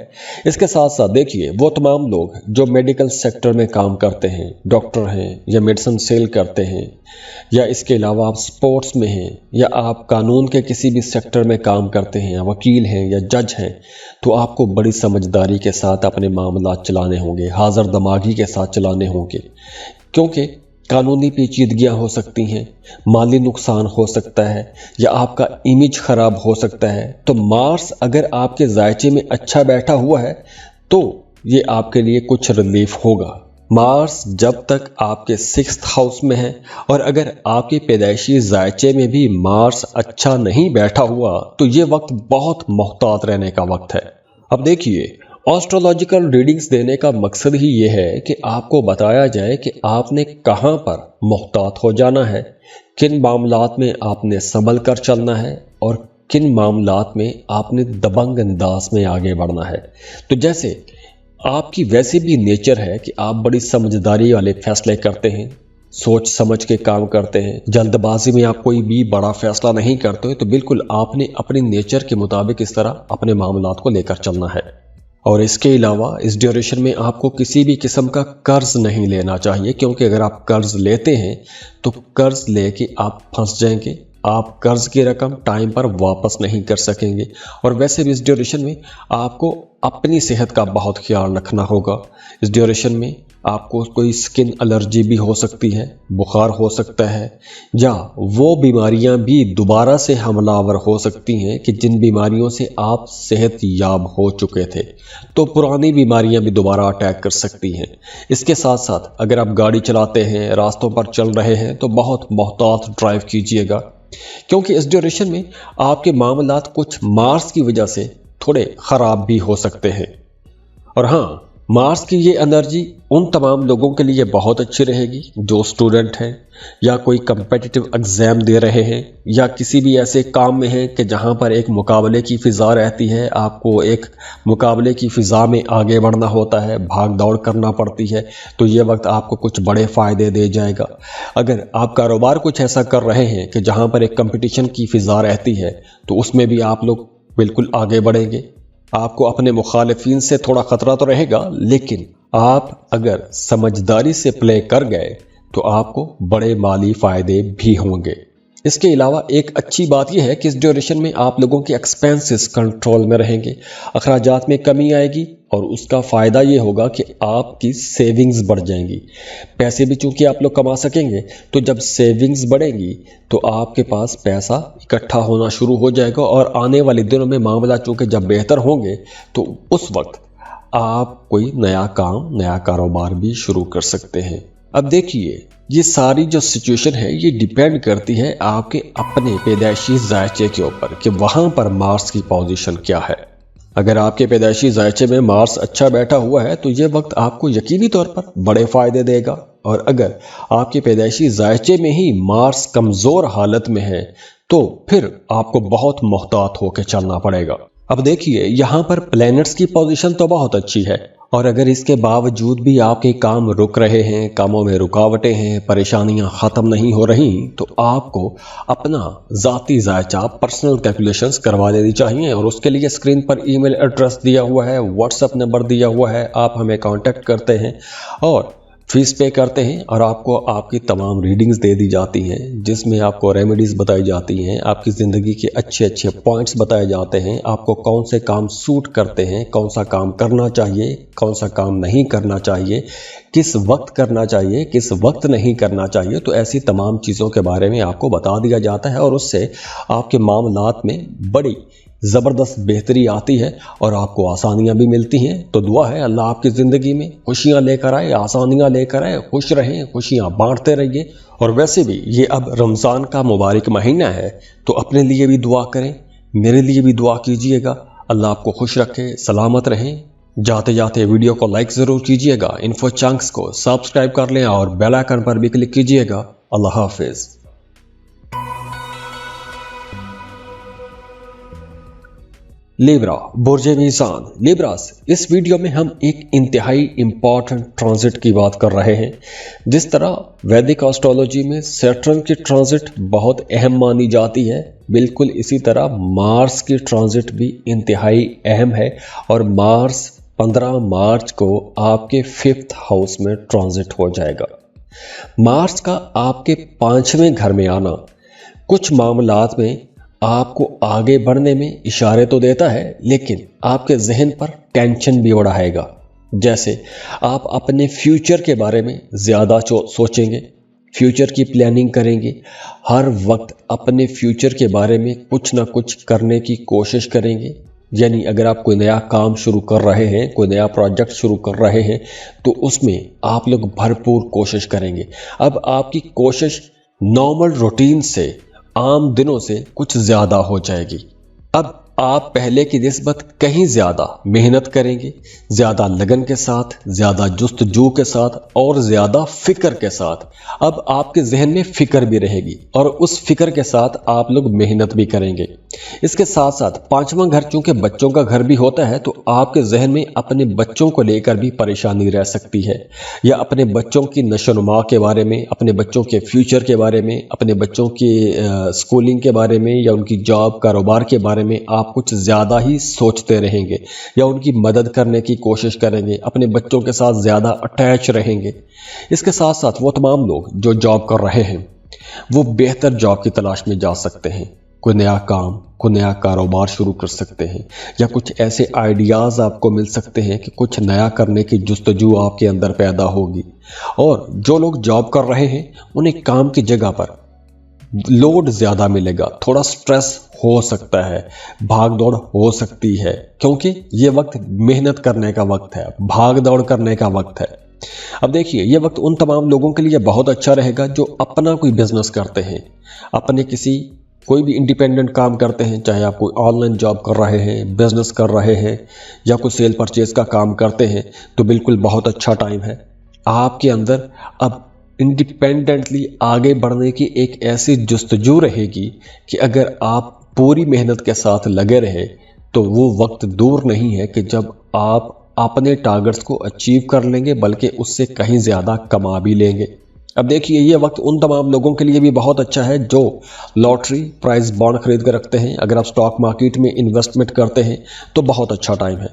इसके साथ साथ देखिए, वो तमाम लोग जो मेडिकल सेक्टर में काम करते हैं, डॉक्टर हैं या मेडिसिन सेल करते हैं, या इसके अलावा आप स्पोर्ट्स में हैं, या आप कानून के किसी भी सेक्टर में काम करते हैं, या वकील हैं या जज हैं, तो आपको बड़ी समझदारी के साथ अपने मामला चलाने होंगे, हाज़र दिमागी के साथ चलाने होंगे, क्योंकि कानूनी पेचीदगियाँ हो सकती हैं, माली नुकसान हो सकता है, या आपका इमेज ख़राब हो सकता है। तो मार्स अगर आपके जायचे में अच्छा बैठा हुआ है, तो ये आपके लिए कुछ रिलीफ होगा। मार्स जब तक आपके 6th हाउस में है, और अगर आपके पैदाइशी जायचे में भी मार्स अच्छा नहीं बैठा हुआ, तो ये वक्त बहुत मुहतात रहने का वक्त है। अब देखिए, एस्ट्रोलॉजिकल रीडिंग्स देने का मकसद ही ये है कि आपको बताया जाए कि आपने कहाँ पर मुहतात हो जाना है, किन मामलात में आपने संभल कर चलना है, और किन मामलात में आपने दबंग अंदाज में आगे बढ़ना है। तो जैसे आपकी वैसे भी नेचर है कि आप बड़ी समझदारी वाले फैसले करते हैं, सोच समझ के काम करते हैं, जल्दबाजी में आप कोई भी बड़ा फैसला नहीं करते हो, तो बिल्कुल आपने अपने नेचर के मुताबिक इस तरह अपने मामलात को लेकर चलना है। और इसके अलावा इस ड्यूरेशन में आपको किसी भी किस्म का कर्ज नहीं लेना चाहिए, क्योंकि अगर आप कर्ज लेते हैं तो कर्ज लेके आप फंस जाएंगे, आप कर्ज की रकम टाइम पर वापस नहीं कर सकेंगे। और वैसे भी इस ड्यूरेशन में आपको अपनी सेहत का बहुत ख्याल रखना होगा। इस ड्यूरेशन में आपको कोई स्किन एलर्जी भी हो सकती है, बुखार हो सकता है, या वो बीमारियां भी दोबारा से हमलावर हो सकती हैं कि जिन बीमारियों से आप सेहत याब हो चुके थे, तो पुरानी बीमारियां भी दोबारा अटैक कर सकती हैं। इसके साथ साथ अगर आप गाड़ी चलाते हैं, रास्तों पर चल रहे हैं, तो बहुत मुहतात ड्राइव कीजिएगा, क्योंकि इस ड्यूरेशन में आपके मामलात कुछ मार्स की वजह से थोड़े ख़राब भी हो सकते हैं। और हाँ, मार्स की ये एनर्जी उन तमाम लोगों के लिए बहुत अच्छी रहेगी जो स्टूडेंट हैं या कोई कम्पिटिटिव एग्ज़ाम दे रहे हैं या किसी भी ऐसे काम में हैं कि जहां पर एक मुकाबले की फ़िज़ा रहती है, आपको एक मुकाबले की फ़िज़ा में आगे बढ़ना होता है, भाग दौड़ करना पड़ती है, तो ये वक्त आपको कुछ बड़े फ़ायदे दे जाएगा। अगर आप कारोबार कुछ ऐसा कर रहे हैं कि जहाँ पर एक कंपटीशन की फ़िज़ा रहती है, तो उसमें भी आप लोग बिल्कुल आगे बढ़ेंगे। आपको अपने मुखालिफिन से थोड़ा ख़तरा तो रहेगा, लेकिन आप अगर समझदारी से प्ले कर गए तो आपको बड़े माली फ़ायदे भी होंगे। इसके अलावा एक अच्छी बात यह है कि इस ड्यूरेशन में आप लोगों के एक्सपेंसेस कंट्रोल में रहेंगे, अखराजात में कमी आएगी और उसका फ़ायदा ये होगा कि आपकी सेविंग्स बढ़ जाएंगी। पैसे भी चूंकि आप लोग कमा सकेंगे, तो जब सेविंग्स बढ़ेंगी तो आपके पास पैसा इकट्ठा होना शुरू हो जाएगा और आने वाले दिनों में मामला चूंकि जब बेहतर होंगे तो उस वक्त आप कोई नया काम, नया कारोबार भी शुरू कर सकते हैं। अब देखिए, ये सारी जो सिचुएशन है ये डिपेंड करती है आपके अपने पैदाइशी जायचे के ऊपर कि वहाँ पर मार्स की पोजीशन क्या है। अगर आपके पैदाइशी जायचे में मार्स अच्छा बैठा हुआ है तो ये वक्त आपको यकीनी तौर पर बड़े फ़ायदे देगा, और अगर आपके पैदाइशी जायचे में ही मार्स कमज़ोर हालत में है तो फिर आपको बहुत मोहतात होकर चलना पड़ेगा। अब देखिए, यहाँ पर प्लैनेट्स की पोजीशन तो बहुत अच्छी है, और अगर इसके बावजूद भी आपके काम रुक रहे हैं, कामों में रुकावटें हैं, परेशानियां ख़त्म नहीं हो रही, तो आपको अपना ज़ाती जायचा पर्सनल कैलकुलेशंस करवा लेनी चाहिए। और उसके लिए स्क्रीन पर ईमेल एड्रेस दिया हुआ है, व्हाट्सएप नंबर दिया हुआ है, आप हमें कांटेक्ट करते हैं और फीस पे करते हैं और आपको आपकी तमाम रीडिंग्स दे दी जाती हैं, जिसमें आपको रेमेडीज़ बताई जाती हैं, आपकी ज़िंदगी के अच्छे अच्छे पॉइंट्स बताए जाते हैं, आपको कौन से काम सूट करते हैं, कौन सा काम करना चाहिए, कौन सा काम नहीं करना चाहिए, किस वक्त करना चाहिए, किस वक्त नहीं करना चाहिए। तो ऐसी तमाम चीज़ों के बारे में आपको बता दिया जाता है और उससे आपके मामलात में बड़ी ज़बरदस्त बेहतरी आती है और आपको आसानियाँ भी मिलती हैं। तो दुआ है अल्लाह आपकी ज़िंदगी में खुशियाँ लेकर आए, आसानियाँ लेकर आए, खुश रहें, खुशियाँ बांटते रहिए। और वैसे भी ये अब रमज़ान का मुबारक महीना है, तो अपने लिए भी दुआ करें, मेरे लिए भी दुआ कीजिएगा। अल्लाह आपको खुश रखे, सलामत रहें। जाते जाते वीडियो को लाइक ज़रूर कीजिएगा, इन्फो चंक्स को सब्सक्राइब कर लें और बेल आइकन पर भी क्लिक कीजिएगा। अल्लाह हाफिज़। लिब्रा, बुर्जे मीज़ान, लिब्रास। इस वीडियो में हम एक इंतहाई इम्पॉर्टेंट ट्रांजिट की बात कर रहे हैं। जिस तरह वैदिक एस्ट्रोलॉजी में सैटर्न की ट्रांजिट बहुत अहम मानी जाती है, बिल्कुल इसी तरह मार्स की ट्रांजिट भी इंतहाई अहम है। और मार्स 15 मार्च को आपके 5th हाउस में ट्रांजिट हो जाएगा। मार्स का आपके 5वें घर में आना कुछ मामलात में आपको आगे बढ़ने में इशारे तो देता है, लेकिन आपके जहन पर टेंशन भी बढ़ाएगा। जैसे आप अपने फ्यूचर के बारे में ज़्यादा सोचेंगे, फ्यूचर की प्लानिंग करेंगे, हर वक्त अपने फ्यूचर के बारे में कुछ ना कुछ करने की कोशिश करेंगे। यानी अगर आप कोई नया काम शुरू कर रहे हैं, कोई नया प्रोजेक्ट शुरू कर रहे हैं, तो उसमें आप लोग भरपूर कोशिश करेंगे। अब आपकी कोशिश नॉर्मल रूटीन से, आम दिनों से कुछ ज़्यादा हो जाएगी। अब आप पहले की निस्बत कहीं ज़्यादा मेहनत करेंगे, ज़्यादा लगन के साथ, ज़्यादा जुस्तजू के साथ और ज़्यादा फ़िक्र के साथ। अब आपके जहन में फ़िक्र भी रहेगी और उस फ़िक्र के साथ आप लोग मेहनत भी करेंगे। इसके साथ साथ 5वां घर चूँकि बच्चों का घर भी होता है, तो आपके जहन में अपने बच्चों को लेकर भी परेशानी रह सकती है, या अपने बच्चों की नशोनुमा के बारे में, अपने बच्चों के फ्यूचर के बारे में, अपने बच्चों की स्कूलिंग के बारे में या उनकी जॉब, कारोबार के बारे में आप कुछ ज़्यादा ही सोचते रहेंगे या उनकी मदद करने की कोशिश करेंगे, अपने बच्चों के साथ ज़्यादा अटैच रहेंगे। इसके साथ साथ वो तमाम लोग जो जॉब कर रहे हैं, वो बेहतर जॉब की तलाश में जा सकते हैं, कोई नया काम, कोई नया कारोबार शुरू कर सकते हैं, या कुछ ऐसे आइडियाज़ आपको मिल सकते हैं कि कुछ नया करने की जुस्तजू आपके अंदर पैदा होगी। और जो लोग जॉब कर रहे हैं, उन्हें काम की जगह पर लोड ज़्यादा मिलेगा, थोड़ा स्ट्रेस हो सकता है, भाग दौड़ हो सकती है, क्योंकि ये वक्त मेहनत करने का वक्त है, भाग दौड़ करने का वक्त है। अब देखिए, ये वक्त उन तमाम लोगों के लिए बहुत अच्छा रहेगा जो अपना कोई बिजनेस करते हैं, अपने किसी कोई भी इंडिपेंडेंट काम करते हैं, चाहे आप कोई ऑनलाइन जॉब कर रहे हैं, बिजनेस कर रहे हैं या कोई सेल परचेज का काम करते हैं, तो बिल्कुल बहुत अच्छा टाइम है। आपके अंदर अब इंडिपेंडेंटली आगे बढ़ने की एक ऐसी जुस्तजू रहेगी कि अगर आप पूरी मेहनत के साथ लगे रहे तो वो वक्त दूर नहीं है कि जब आप अपने टारगेट्स को अचीव कर लेंगे, बल्कि उससे कहीं ज़्यादा कमा भी लेंगे। अब देखिए, ये वक्त उन तमाम लोगों के लिए भी बहुत अच्छा है जो लॉटरी प्राइज बॉन्ड खरीद कर रखते हैं। अगर आप स्टॉक मार्केट में इन्वेस्टमेंट करते हैं तो बहुत अच्छा टाइम है,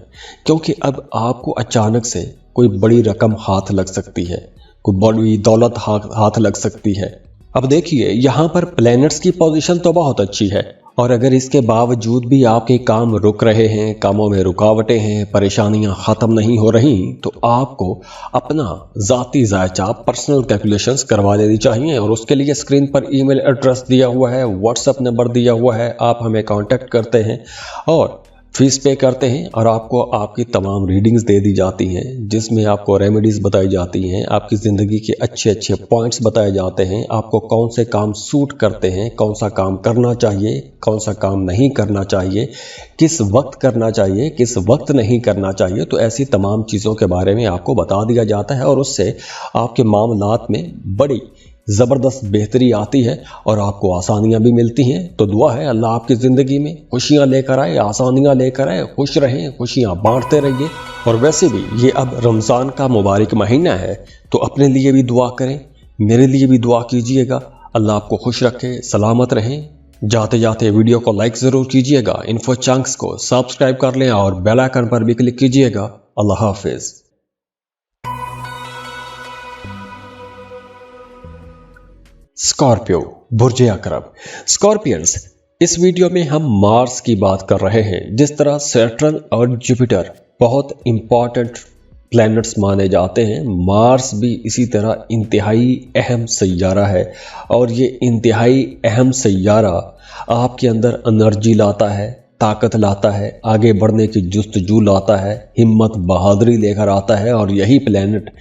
क्योंकि अब आपको अचानक से कोई बड़ी रकम हाथ लग सकती है, कोई बड़ी दौलत हाथ लग सकती है। अब देखिए, यहाँ पर प्लैनेट्स की पोजीशन तो बहुत अच्छी है, और अगर इसके बावजूद भी आपके काम रुक रहे हैं, कामों में रुकावटें हैं, परेशानियां ख़त्म नहीं हो रही, तो आपको अपना ज़ाती जायचा पर्सनल कैलकुलेशंस करवा लेनी चाहिए। और उसके लिए स्क्रीन पर ईमेल एड्रेस दिया हुआ है, व्हाट्सएप नंबर दिया हुआ है, आप हमें कांटेक्ट करते हैं और फीस पे करते हैं, और आपको आपकी तमाम रीडिंग्स दे दी जाती हैं, जिसमें आपको रेमेडीज़ बताई जाती हैं, आपकी ज़िंदगी के अच्छे अच्छे पॉइंट्स बताए जाते हैं, आपको कौन से काम सूट करते हैं, कौन सा काम करना चाहिए, कौन सा काम नहीं करना चाहिए, किस वक्त करना चाहिए, किस वक्त नहीं करना चाहिए। तो ऐसी तमाम चीज़ों के बारे में आपको बता दिया जाता है, और उससे आपके मामलात में बड़ी ज़बरदस्त बेहतरी आती है और आपको आसानियाँ भी मिलती हैं। तो दुआ है अल्लाह आपकी ज़िंदगी में खुशियाँ लेकर आए, आसानियाँ लेकर आए, खुश रहें, खुशियाँ बांटते रहिए। और वैसे भी ये अब रमज़ान का मुबारक महीना है, तो अपने लिए भी दुआ करें, मेरे लिए भी दुआ कीजिएगा। अल्लाह आपको खुश रखे, सलामत रहें। जाते जाते वीडियो को लाइक ज़रूर कीजिएगा, इन्फो चंक्स को सब्सक्राइब कर लें और बेल आइकन पर भी क्लिक कीजिएगा। अल्लाह हाफिज़। स्कॉर्पियो, बुर्ज अकरब। स्कॉर्पियंस, इस वीडियो में हम मार्स की बात कर रहे हैं। जिस तरह सैटर्न और जुपिटर बहुत इंपॉर्टेंट प्लैनेट्स माने जाते हैं, मार्स भी इसी तरह इंतहाई अहम सैयारा है, और ये इंतहाई अहम सैयारा आपके अंदर एनर्जी लाता है, ताकत लाता है, आगे बढ़ने की जुस्तजू लाता है, हिम्मत बहादुरी लेकर आता है। और यही प्लैनेट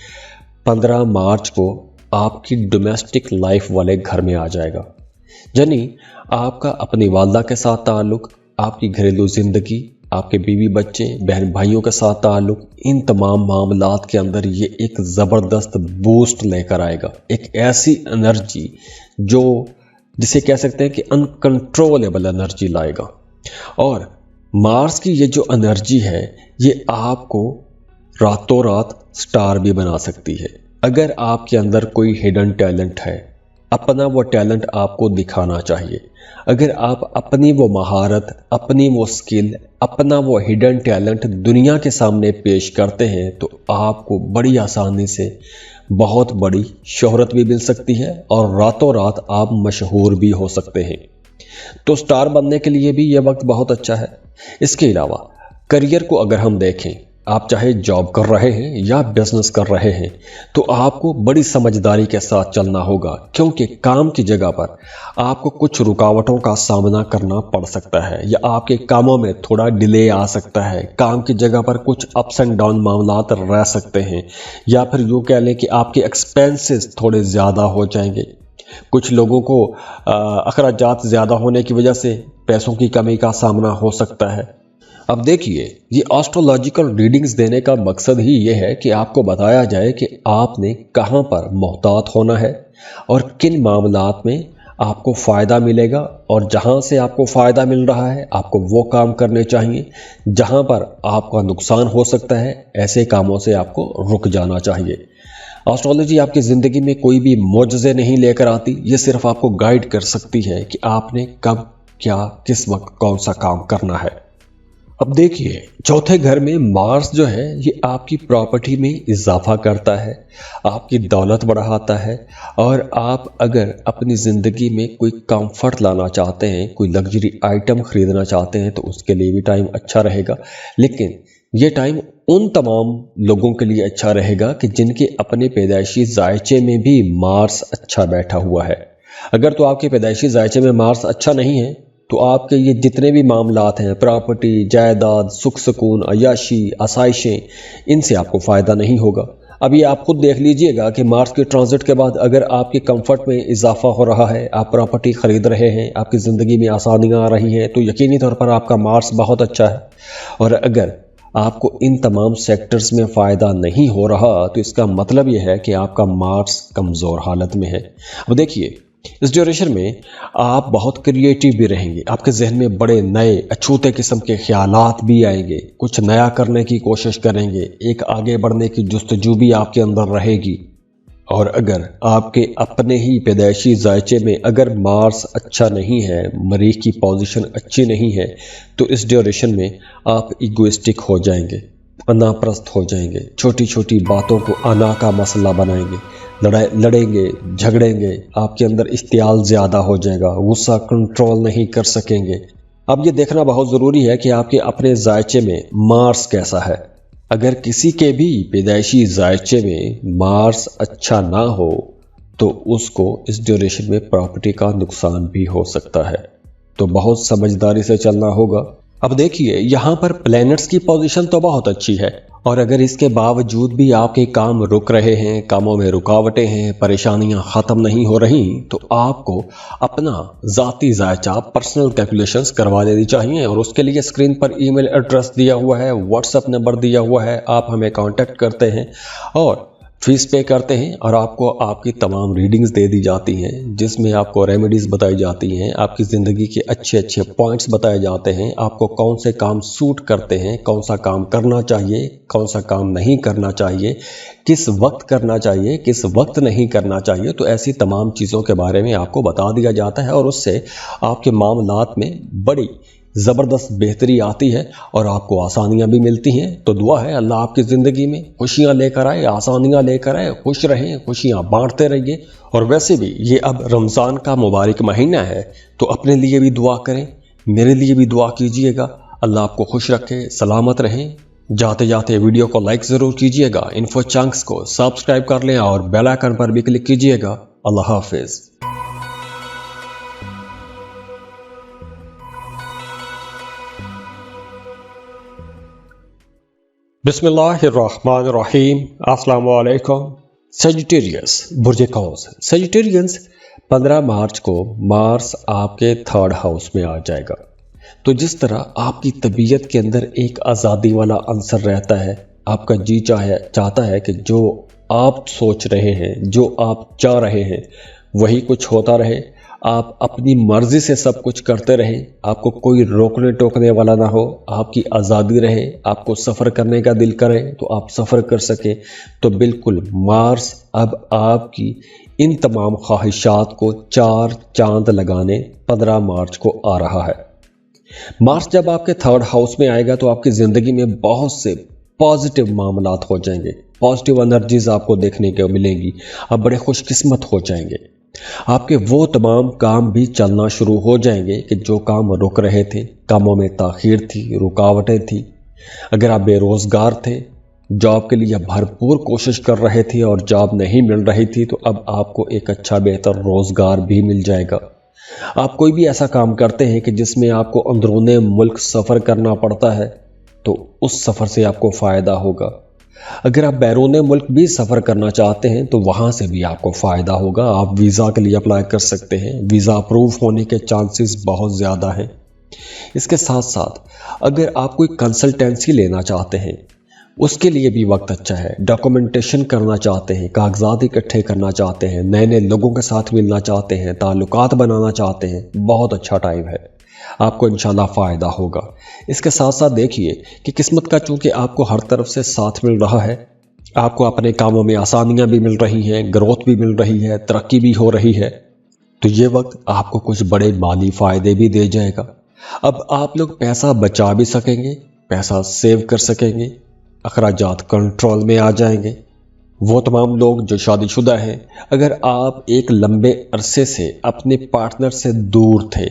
15 मार्च को आपकी डोमेस्टिक लाइफ वाले घर में आ जाएगा, यानी आपका अपनी वालदा के साथ ताल्लुक़, आपकी घरेलू ज़िंदगी, आपके बीवी बच्चे बहन भाइयों के साथ ताल्लुक़, इन तमाम मामलात के अंदर ये एक ज़बरदस्त बूस्ट लेकर आएगा। एक ऐसी एनर्जी जो जिसे कह सकते हैं कि अनकंट्रोलेबल एनर्जी लाएगा। और मार्स की ये जो एनर्जी है, ये आपको रातों रात स्टार भी बना सकती है। अगर आपके अंदर कोई हिडन टैलेंट है, अपना वो टैलेंट आपको दिखाना चाहिए। अगर आप अपनी वो महारत, अपनी वो स्किल, अपना वो हिडन टैलेंट दुनिया के सामने पेश करते हैं, तो आपको बड़ी आसानी से बहुत बड़ी शोहरत भी मिल सकती है और रातों रात आप मशहूर भी हो सकते हैं। तो स्टार बनने के लिए भी ये वक्त बहुत अच्छा है। इसके अलावा करियर को अगर हम देखें, आप चाहे जॉब कर रहे हैं या बिजनेस कर रहे हैं, तो आपको बड़ी समझदारी के साथ चलना होगा, क्योंकि काम की जगह पर आपको कुछ रुकावटों का सामना करना पड़ सकता है, या आपके कामों में थोड़ा डिले आ सकता है। काम की जगह पर कुछ अप्स एंड डाउन मामलात रह सकते हैं, या फिर यूँ कह लें कि आपके एक्सपेंसेस थोड़े ज़्यादा हो जाएंगे। कुछ लोगों को अखराजात ज़्यादा होने की वजह से पैसों की कमी का सामना हो सकता है। अब देखिए, ये एस्ट्रोलॉजिकल रीडिंग्स देने का मकसद ही ये है कि आपको बताया जाए कि आपने कहाँ पर मोहतात होना है और किन मामलात में आपको फ़ायदा मिलेगा, और जहाँ से आपको फ़ायदा मिल रहा है आपको वो काम करने चाहिए। जहाँ पर आपका नुकसान हो सकता है, ऐसे कामों से आपको रुक जाना चाहिए। एस्ट्रोलॉजी आपकी ज़िंदगी में कोई भी मोजज़े नहीं लेकर आती, ये सिर्फ आपको गाइड कर सकती है कि आपने कब क्या किस वक्त कौन सा काम करना है। अब देखिए, चौथे घर में मार्स जो है ये आपकी प्रॉपर्टी में इजाफा करता है, आपकी दौलत बढ़ाता है, और आप अगर अपनी ज़िंदगी में कोई कंफर्ट लाना चाहते हैं, कोई लग्जरी आइटम ख़रीदना चाहते हैं, तो उसके लिए भी टाइम अच्छा रहेगा। लेकिन ये टाइम उन तमाम लोगों के लिए अच्छा रहेगा कि जिनके अपने पैदाइशी जायचे में भी मार्स अच्छा बैठा हुआ है। अगर तो आपके पैदाइशी जायचे में मार्स अच्छा नहीं है, तो आपके ये जितने भी मामलात हैं, प्रॉपर्टी, जायदाद, सुख सुकून, अयाशी, आसाइशें, इनसे आपको फ़ायदा नहीं होगा। अभी आप खुद देख लीजिएगा कि मार्स के ट्रांजिट के बाद अगर आपके कंफर्ट में इजाफा हो रहा है, आप प्रॉपर्टी खरीद रहे हैं, आपकी ज़िंदगी में आसानियाँ आ रही हैं, तो यकीनी तौर पर आपका मार्स बहुत अच्छा है। और अगर आपको इन तमाम सेक्टर्स में फ़ायदा नहीं हो रहा तो इसका मतलब यह है कि आपका मार्स कमज़ोर हालत में है। अब देखिए, इस ड्यूरेशन में आप बहुत क्रिएटिव भी रहेंगे, आपके जहन में बड़े नए अछूते किस्म के ख्यालात भी आएंगे, कुछ नया करने की कोशिश करेंगे, एक आगे बढ़ने की जुस्तजू भी आपके अंदर रहेगी। और अगर आपके अपने ही पैदाइशी जायचे में अगर मार्स अच्छा नहीं है, मरीख की पोजीशन अच्छी नहीं है, तो इस ड्यूरेशन में आप इगोइस्टिक हो जाएंगे, अनाप्रस्त हो जाएंगे, छोटी छोटी बातों को अना का मसला बनाएंगे, लड़ेंगे, झगड़ेंगे, आपके अंदर इश्तियाल ज़्यादा हो जाएगा, गुस्सा कंट्रोल नहीं कर सकेंगे। अब ये देखना बहुत ज़रूरी है कि आपके अपने जायचे में मार्स कैसा है। अगर किसी के भी पैदाइशी जायचे में मार्स अच्छा ना हो तो उसको इस ड्यूरेशन में प्रॉपर्टी का नुकसान भी हो सकता है, तो बहुत समझदारी से चलना होगा। अब देखिए, यहाँ पर प्लैनेट्स की पोजीशन तो बहुत अच्छी है, और अगर इसके बावजूद भी आपके काम रुक रहे हैं, कामों में रुकावटें हैं, परेशानियां ख़त्म नहीं हो रही, तो आपको अपना ज़ाती जायचा पर्सनल कैलकुलेशंस करवा लेनी चाहिए। और उसके लिए स्क्रीन पर ईमेल एड्रेस दिया हुआ है, व्हाट्सएप नंबर दिया हुआ है, आप हमें कांटेक्ट करते हैं और फीस पे करते हैं, और आपको आपकी तमाम रीडिंग्स दे दी जाती हैं, जिसमें आपको रेमेडीज़ बताई जाती हैं, आपकी ज़िंदगी के अच्छे अच्छे पॉइंट्स बताए जाते हैं, आपको कौन से काम सूट करते हैं, कौन सा काम करना चाहिए, कौन सा काम नहीं करना चाहिए, किस वक्त करना चाहिए, किस वक्त नहीं करना चाहिए। तो ऐसी तमाम चीज़ों के बारे में आपको बता दिया जाता है, और उससे आपके मामलात में बड़ी ज़बरदस्त बेहतरी आती है और आपको आसानियाँ भी मिलती हैं। तो दुआ है अल्लाह आपकी ज़िंदगी में खुशियाँ लेकर आए, आसानियाँ लेकर आए, खुश रहें, खुशियाँ बांटते रहिए। और वैसे भी ये अब रमज़ान का मुबारक महीना है, तो अपने लिए भी दुआ करें, मेरे लिए भी दुआ कीजिएगा। अल्लाह आपको खुश रखे, सलामत रहें। जाते जाते वीडियो को लाइक ज़रूर कीजिएगा, इन्फो चंक्स को सब्सक्राइब कर लें और बेल आइकन पर भी क्लिक कीजिएगा। अल्लाह हाफिज़। बिस्मिल्लाहिर्रहमानिर्रहीम। अस्सलाम वालेकुम। सेजिटेरियस, बुर्ज कौस। सेजिटेरियंस, 15 मार्च को मार्स आपके 3rd हाउस में आ जाएगा। तो जिस तरह आपकी तबीयत के अंदर एक आज़ादी वाला अंसर रहता है, आपका जी चाहता है कि जो आप सोच रहे हैं, जो आप चाह रहे हैं, वही कुछ होता रहे, आप अपनी मर्जी से सब कुछ करते रहें, आपको कोई रोकने टोकने वाला ना हो, आपकी आज़ादी रहे, आपको सफ़र करने का दिल करे तो आप सफ़र कर सकें, तो बिल्कुल मार्स अब आपकी इन तमाम ख्वाहिशात को 4 चांद लगाने 15 मार्च को आ रहा है। मार्स जब आपके 3rd हाउस में आएगा तो आपकी ज़िंदगी में बहुत से पॉजिटिव मामलात हो जाएंगे, पॉजिटिव एनर्जीज आपको देखने को मिलेंगी, आप बड़े खुशकिस्मत हो जाएंगे। आपके वो तमाम काम भी चलना शुरू हो जाएंगे कि जो काम रुक रहे थे, कामों में ताख़ीर थी, रुकावटें थी। अगर आप बेरोज़गार थे, जॉब के लिए भरपूर कोशिश कर रहे थे और जॉब नहीं मिल रही थी, तो अब आपको एक अच्छा बेहतर रोज़गार भी मिल जाएगा। आप कोई भी ऐसा काम करते हैं कि जिसमें आपको अंदरूने मुल्क सफ़र करना पड़ता है, तो उस सफ़र से आपको फ़ायदा होगा। अगर आप बैरूने मुल्क भी सफ़र करना चाहते हैं तो वहाँ से भी आपको फ़ायदा होगा। आप वीज़ा के लिए अप्लाई कर सकते हैं, वीज़ा अप्रूव होने के चांसेस बहुत ज़्यादा हैं। इसके साथ साथ अगर आप कोई कंसल्टेंसी लेना चाहते हैं, उसके लिए भी वक्त अच्छा है। डॉक्यूमेंटेशन करना चाहते हैं, कागजात इकट्ठे करना चाहते हैं, नए नए लोगों के साथ मिलना चाहते हैं, ताल्लुकात बनाना चाहते हैं, बहुत अच्छा टाइम है, आपको इंशाल्लाह फ़ायदा होगा। इसके साथ साथ देखिए कि किस्मत का चूँकि आपको हर तरफ से साथ मिल रहा है, आपको अपने कामों में आसानियाँ भी मिल रही हैं, ग्रोथ भी मिल रही है, तरक्की भी हो रही है, तो ये वक्त आपको कुछ बड़े माली फ़ायदे भी दे जाएगा। अब आप लोग पैसा बचा भी सकेंगे, पैसा सेव कर सकेंगे, अखराजात कंट्रोल में आ जाएंगे। वो तमाम लोग जो शादीशुदा हैं, अगर आप एक लंबे अरसे से अपने पार्टनर से दूर थे,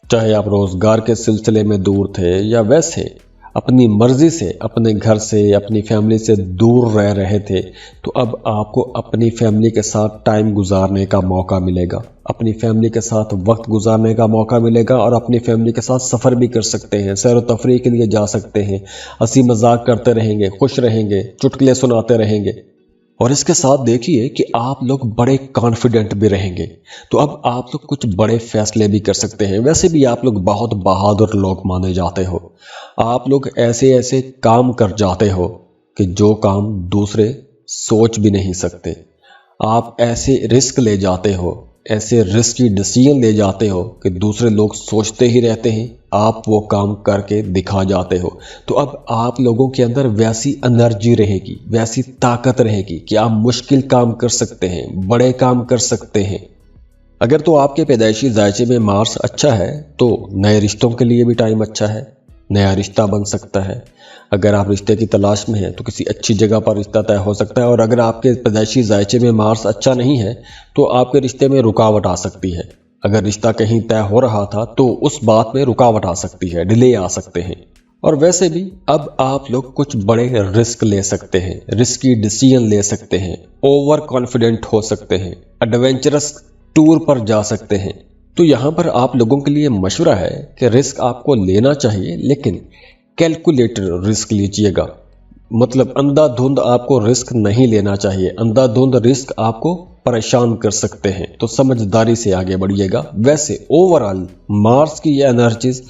चाहे आप रोज़गार के सिलसिले में दूर थे या वैसे अपनी मर्ज़ी से अपने घर से, अपनी फैमिली से दूर रह रहे थे, तो अब आपको अपनी फैमिली के साथ टाइम गुजारने का मौका मिलेगा, अपनी फैमिली के साथ वक्त गुजारने का मौका मिलेगा, और अपनी फैमिली के साथ सफ़र भी कर सकते हैं, सैर व तफरीह के लिए जा सकते हैं, हंसी मजाक करते रहेंगे, खुश रहेंगे, चुटकुले सुनाते रहेंगे। और इसके साथ देखिए कि आप लोग बड़े कॉन्फिडेंट भी रहेंगे। तो अब आप लोग कुछ बड़े फैसले भी कर सकते हैं। वैसे भी आप लोग बहुत बहादुर लोग माने जाते हो। आप लोग ऐसे ऐसे काम कर जाते हो कि जो काम दूसरे सोच भी नहीं सकते। आप ऐसे रिस्क ले जाते हो, ऐसे रिस्की डिसीजन ले जाते हो कि दूसरे लोग सोचते ही रहते हैं, आप वो काम करके दिखा जाते हो। तो अब आप लोगों के अंदर वैसी एनर्जी रहेगी, वैसी ताकत रहेगी कि आप मुश्किल काम कर सकते हैं, बड़े काम कर सकते हैं। अगर तो आपके पैदाइशी जायचे में मार्स अच्छा है तो नए रिश्तों के लिए भी टाइम अच्छा है, नया रिश्ता बन सकता है। अगर आप रिश्ते की तलाश में हैं तो किसी अच्छी जगह पर रिश्ता तय हो सकता है। और अगर आपके पैदाइशी जायचे में मार्स अच्छा नहीं है तो आपके रिश्ते में रुकावट आ सकती है। अगर रिश्ता कहीं तय हो रहा था तो उस बात में रुकावट आ सकती है, डिले आ सकते हैं। और वैसे भी अब आप लोग कुछ बड़े रिस्क ले सकते हैं, रिस्की डिसीजन ले सकते हैं, ओवर कॉन्फिडेंट हो सकते हैं, एडवेंचरस टूर पर जा सकते हैं। तो यहाँ पर आप लोगों के लिए मशवरा है कि रिस्क आपको लेना चाहिए, लेकिन कैलकुलेटेड रिस्क लीजिएगा। मतलब अंधाधुंध आपको रिस्क नहीं लेना चाहिए। अंधाधुंध रिस्क आपको परेशान कर सकते हैं, तो समझदारी से आगे बढ़िएगा। वैसे ओवरऑल मार्स की ये एनर्जीज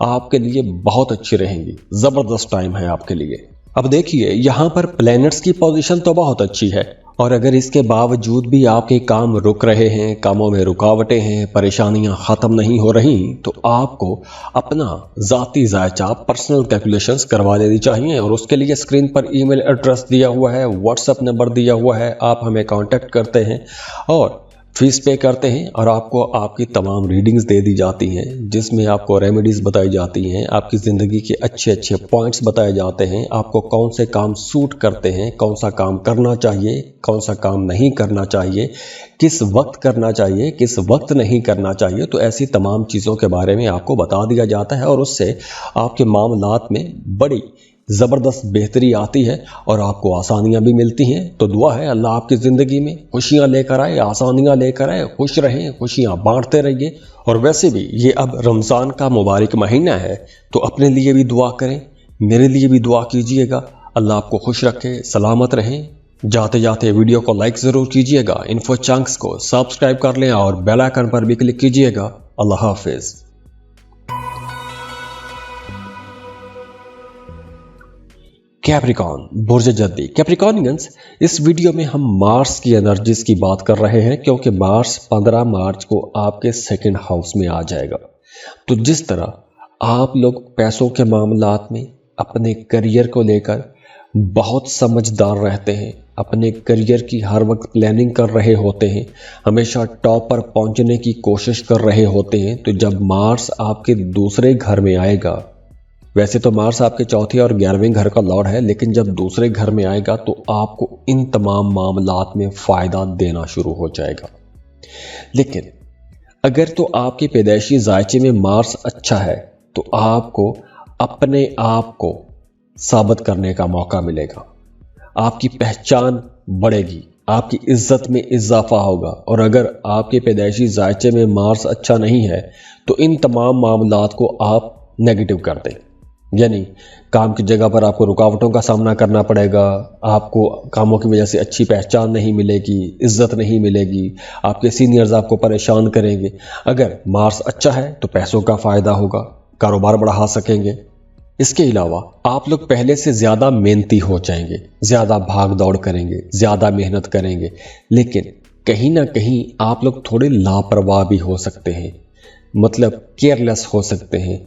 आपके लिए बहुत अच्छी रहेंगी, जबरदस्त टाइम है आपके लिए। अब देखिए यहाँ पर प्लैनेट्स की पोजीशन तो बहुत अच्छी है, और अगर इसके बावजूद भी आपके काम रुक रहे हैं, कामों में रुकावटें हैं, परेशानियां ख़त्म नहीं हो रही, तो आपको अपना ज़ाती जायचा पर्सनल कैलकुलेशंस करवा लेनी चाहिए। और उसके लिए स्क्रीन पर ईमेल एड्रेस दिया हुआ है, व्हाट्सएप नंबर दिया हुआ है, आप हमें कांटेक्ट करते हैं और फीस पे करते हैं, और आपको आपकी तमाम रीडिंग्स दे दी जाती हैं, जिसमें आपको रेमेडीज़ बताई जाती हैं, आपकी ज़िंदगी के अच्छे अच्छे पॉइंट्स बताए जाते हैं, आपको कौन से काम सूट करते हैं, कौन सा काम करना चाहिए, कौन सा काम नहीं करना चाहिए, किस वक्त करना चाहिए, किस वक्त नहीं करना चाहिए। तो ऐसी तमाम चीज़ों के बारे में आपको बता दिया जाता है, और उससे आपके मामलात में बड़ी ज़बरदस्त बेहतरी आती है और आपको आसानियाँ भी मिलती हैं। तो दुआ है अल्लाह आपकी ज़िंदगी में खुशियाँ लेकर आए, आसानियाँ लेकर आए, खुश रहें, खुशियाँ बांटते रहिए। और वैसे भी ये अब रमज़ान का मुबारक महीना है, तो अपने लिए भी दुआ करें, मेरे लिए भी दुआ कीजिएगा। अल्लाह आपको खुश रखे, सलामत रहें। जाते जाते वीडियो को लाइक ज़रूर कीजिएगा, इन्फो चंक्स को सब्सक्राइब कर लें और बेल आइकन पर भी क्लिक कीजिएगा। अल्लाह हाफिज़। कैप्रिकॉन बुर्ज जद्दी कैप्रिकॉनियंस, इस वीडियो में हम मार्स की एनर्जीज की बात कर रहे हैं, क्योंकि मार्स 15 मार्च को आपके सेकंड हाउस में आ जाएगा। तो जिस तरह आप लोग पैसों के मामलात में अपने करियर को लेकर बहुत समझदार रहते हैं, अपने करियर की हर वक्त प्लानिंग कर रहे होते हैं, हमेशा टॉप पर पहुंचने की कोशिश कर रहे होते हैं, तो जब मार्स आपके दूसरे घर में आएगा, वैसे तो मार्स आपके चौथे और 11वें घर का लॉर्ड है, लेकिन जब दूसरे घर में आएगा तो आपको इन तमाम मामलात में फ़ायदा देना शुरू हो जाएगा। लेकिन अगर तो आपके पैदाइशी जायचे में मार्स अच्छा है तो आपको अपने आप को साबित करने का मौका मिलेगा, आपकी पहचान बढ़ेगी, आपकी इज्जत में इजाफा होगा। और अगर आपके पैदाइशी जायचे में मार्स अच्छा नहीं है तो इन तमाम मामलात को आप नेगेटिव कर दें, यानी काम की जगह पर आपको रुकावटों का सामना करना पड़ेगा, आपको कामों की वजह से अच्छी पहचान नहीं मिलेगी, इज्जत नहीं मिलेगी, आपके सीनियर्स आपको परेशान करेंगे। अगर मार्स अच्छा है तो पैसों का फ़ायदा होगा, कारोबार बढ़ा सकेंगे। इसके अलावा आप लोग पहले से ज़्यादा मेहनती हो जाएंगे, ज़्यादा भाग दौड़ करेंगे, ज़्यादा मेहनत करेंगे। लेकिन कहीं ना कहीं आप लोग थोड़े लापरवाह भी हो सकते हैं, मतलब केयरलेस हो सकते हैं।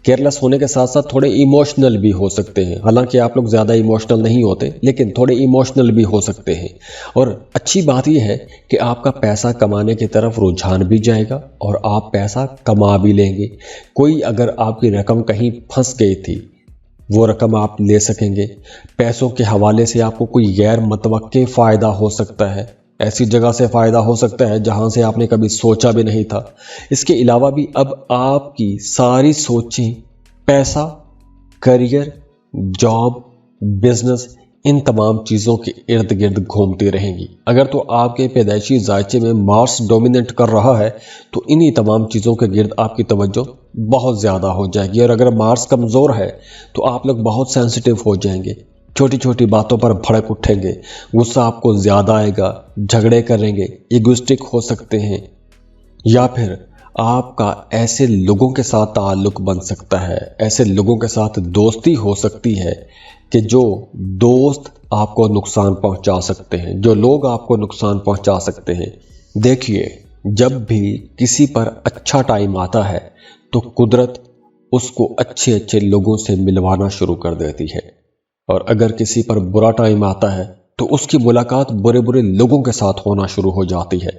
केयरलेस होने के साथ साथ थोड़े इमोशनल भी हो सकते हैं। हालांकि आप लोग ज़्यादा इमोशनल नहीं होते, लेकिन थोड़े इमोशनल भी हो सकते हैं। और अच्छी बात यह है कि आपका पैसा कमाने की तरफ रुझान भी जाएगा और आप पैसा कमा भी लेंगे। कोई अगर आपकी रकम कहीं फंस गई थी, वो रकम आप ले सकेंगे। पैसों के हवाले से आपको कोई गैर मुतवक्के फ़ायदा हो सकता है, ऐसी जगह से फ़ायदा हो सकता है जहां से आपने कभी सोचा भी नहीं था। इसके अलावा भी अब आपकी सारी सोचें पैसा, करियर, जॉब, बिजनेस, इन तमाम चीज़ों के इर्द गिर्द घूमती रहेंगी। अगर तो आपके पैदाइशी जायचे में मार्स डोमिनेट कर रहा है तो इन्हीं तमाम चीज़ों के गिर्द आपकी तवज्जो बहुत ज़्यादा हो जाएगी। और अगर मार्स कमज़ोर है तो आप लोग बहुत सेंसिटिव हो जाएंगे, छोटी छोटी बातों पर भड़क उठेंगे, गुस्सा आपको ज़्यादा आएगा, झगड़े करेंगे, इगोइस्टिक हो सकते हैं, या फिर आपका ऐसे लोगों के साथ ताल्लुक बन सकता है, ऐसे लोगों के साथ दोस्ती हो सकती है कि जो दोस्त आपको नुकसान पहुंचा सकते हैं, जो लोग आपको नुकसान पहुंचा सकते हैं। देखिए, जब भी किसी पर अच्छा टाइम आता है तो कुदरत उसको अच्छे अच्छे लोगों से मिलवाना शुरू कर देती है, और अगर किसी पर बुरा टाइम आता है तो उसकी मुलाकात बुरे बुरे लोगों के साथ होना शुरू हो जाती है।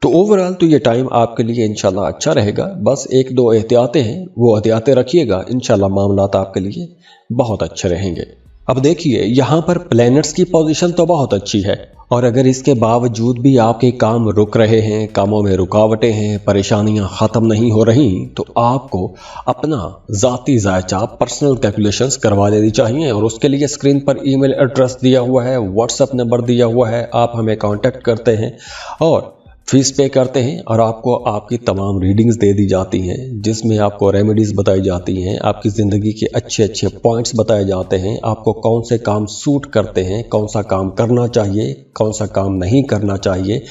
तो ओवरऑल तो ये टाइम आपके लिए इंशाल्लाह अच्छा रहेगा। बस एक दो एहतियातें हैं, वो एहतियातें रखिएगा, इंशाल्लाह मामलात आपके लिए बहुत अच्छे रहेंगे। अब देखिए, यहाँ पर प्लैनेट्स की पोजीशन तो बहुत अच्छी है, और अगर इसके बावजूद भी आपके काम रुक रहे हैं, कामों में रुकावटें हैं, परेशानियां ख़त्म नहीं हो रही, तो आपको अपना ज़ाती जायचा पर्सनल कैलकुलेशंस करवा लेनी चाहिए। और उसके लिए स्क्रीन पर ईमेल एड्रेस दिया हुआ है, व्हाट्सएप नंबर दिया हुआ है, आप हमें कांटेक्ट करते हैं और फीस पे करते हैं, और आपको आपकी तमाम रीडिंग्स दे दी जाती हैं, जिसमें आपको रेमेडीज़ बताई जाती हैं, आपकी ज़िंदगी के अच्छे अच्छे पॉइंट्स बताए जाते हैं, आपको कौन से काम सूट करते हैं, कौन सा काम करना चाहिए, कौन सा काम नहीं करना चाहिए,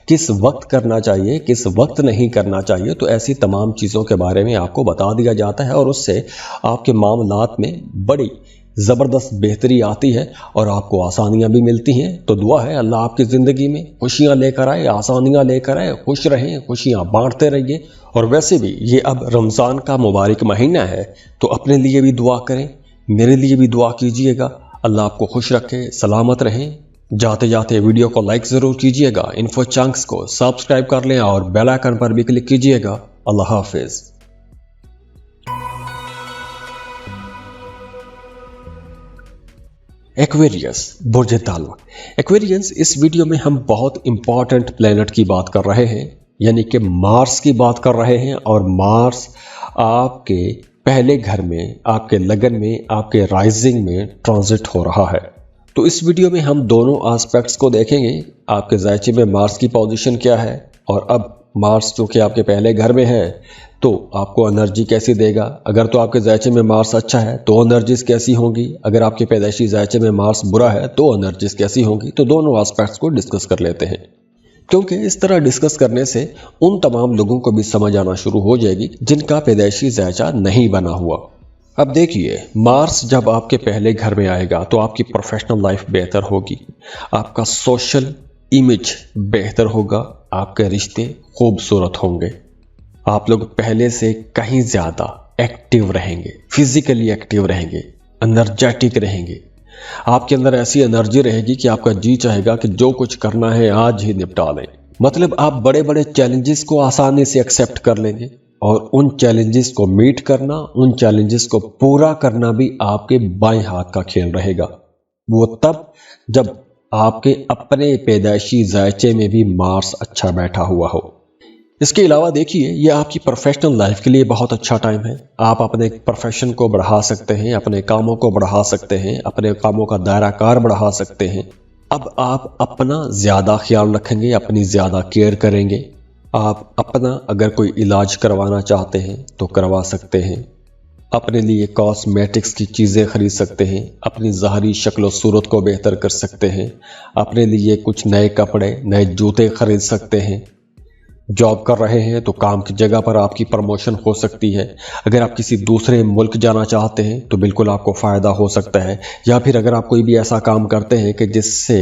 किस वक्त करना चाहिए, किस वक्त नहीं करना चाहिए। तो ऐसी तमाम चीज़ों के बारे में आपको बता दिया जाता है, और उससे आपके मामलात में बड़ी ज़बरदस्त बेहतरी आती है और आपको आसानियाँ भी मिलती हैं। तो दुआ है अल्लाह आपकी ज़िंदगी में खुशियाँ लेकर आए, आसानियाँ लेकर आए, खुश रहें, खुशियाँ बांटते रहिए। और वैसे भी ये अब रमज़ान का मुबारक महीना है, तो अपने लिए भी दुआ करें, मेरे लिए भी दुआ कीजिएगा। अल्लाह आपको खुश रखे, सलामत रहें। जाते जाते वीडियो को लाइक ज़रूर कीजिएगा, इन्फो चंक्स को सब्सक्राइब कर लें और बेल आइकन पर भी क्लिक कीजिएगा। अल्लाह हाफिज़। एक्वेरियस, बुर्ज ताल्लुक। एक्वेरियंस, इस वीडियो में हम बहुत इंपॉर्टेंट प्लेनेट की बात कर रहे हैं, यानी कि मार्स की बात कर रहे हैं। और मार्स आपके पहले घर में, आपके लगन में, आपके राइजिंग में ट्रांजिट हो रहा है। तो इस वीडियो में हम दोनों एस्पेक्ट्स को देखेंगे। आपके जायचे में मार्स की पोजीशन क्या है, और अब मार्स जो कि आपके पहले घर में है तो आपको एनर्जी कैसी देगा। अगर तो आपके जायचे में मार्स अच्छा है तो एनर्जीज कैसी होंगी, अगर आपके पैदाइशी जायचे में मार्स बुरा है तो एनर्जीज कैसी होंगी। तो दोनों एस्पेक्ट्स को डिस्कस कर लेते हैं, क्योंकि इस तरह डिस्कस करने से उन तमाम लोगों को भी समझ आना शुरू हो जाएगी जिनका पैदाइशी जायचा नहीं बना हुआ। अब देखिए, मार्स जब आपके पहले घर में आएगा तो आपकी प्रोफेशनल लाइफ बेहतर होगी, आपका सोशल इमेज बेहतर होगा, आपके रिश्ते खूबसूरत होंगे, आप लोग पहले से कहीं ज़्यादा एक्टिव रहेंगे, फिजिकली एक्टिव रहेंगे, एनर्जेटिक रहेंगे। आपके अंदर ऐसी एनर्जी रहेगी कि आपका जी चाहेगा कि जो कुछ करना है आज ही निपटा लें। मतलब आप बड़े बड़े चैलेंजेस को आसानी से एक्सेप्ट कर लेंगे, और उन चैलेंजेस को मीट करना, उन चैलेंजेस को पूरा करना भी आपके बाएं हाथ का खेल रहेगा। वो तब जब आपके अपने पैदाइशी जायचे में भी मार्स अच्छा बैठा हुआ हो। इसके अलावा देखिए, ये आपकी प्रोफेशनल लाइफ के लिए बहुत अच्छा टाइम है। आप अपने प्रोफेशन को बढ़ा सकते हैं, अपने कामों को बढ़ा सकते हैं, अपने कामों का दायरा कार बढ़ा सकते हैं। अब आप अपना ज़्यादा ख्याल रखेंगे, अपनी ज़्यादा केयर करेंगे। आप अपना अगर कोई इलाज करवाना चाहते हैं तो करवा सकते हैं, अपने लिए कॉस्मेटिक्स की चीज़ें खरीद सकते हैं, अपनी ज़ाहरी शक्ल और सूरत को बेहतर कर सकते हैं, अपने लिए कुछ नए कपड़े, नए जूते खरीद सकते हैं। जॉब कर रहे हैं तो काम की जगह पर आपकी प्रमोशन हो सकती है। अगर आप किसी दूसरे मुल्क जाना चाहते हैं तो बिल्कुल आपको फ़ायदा हो सकता है। या फिर अगर आप कोई भी ऐसा काम करते हैं कि जिससे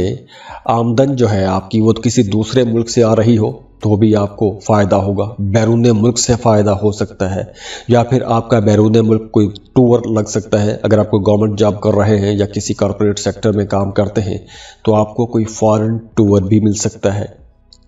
आमदन जो है आपकी वो किसी दूसरे मुल्क से आ रही हो तो भी आपको फ़ायदा होगा, बैरून मुल्क से फ़ायदा हो सकता है। या फिर आपका बैरून मुल्क कोई टूर लग सकता है। अगर आप कोई गवर्नमेंट जॉब कर रहे हैं या किसी कॉरपोरेट सेक्टर में काम करते हैं तो आपको कोई फॉरेन टूर भी मिल सकता है।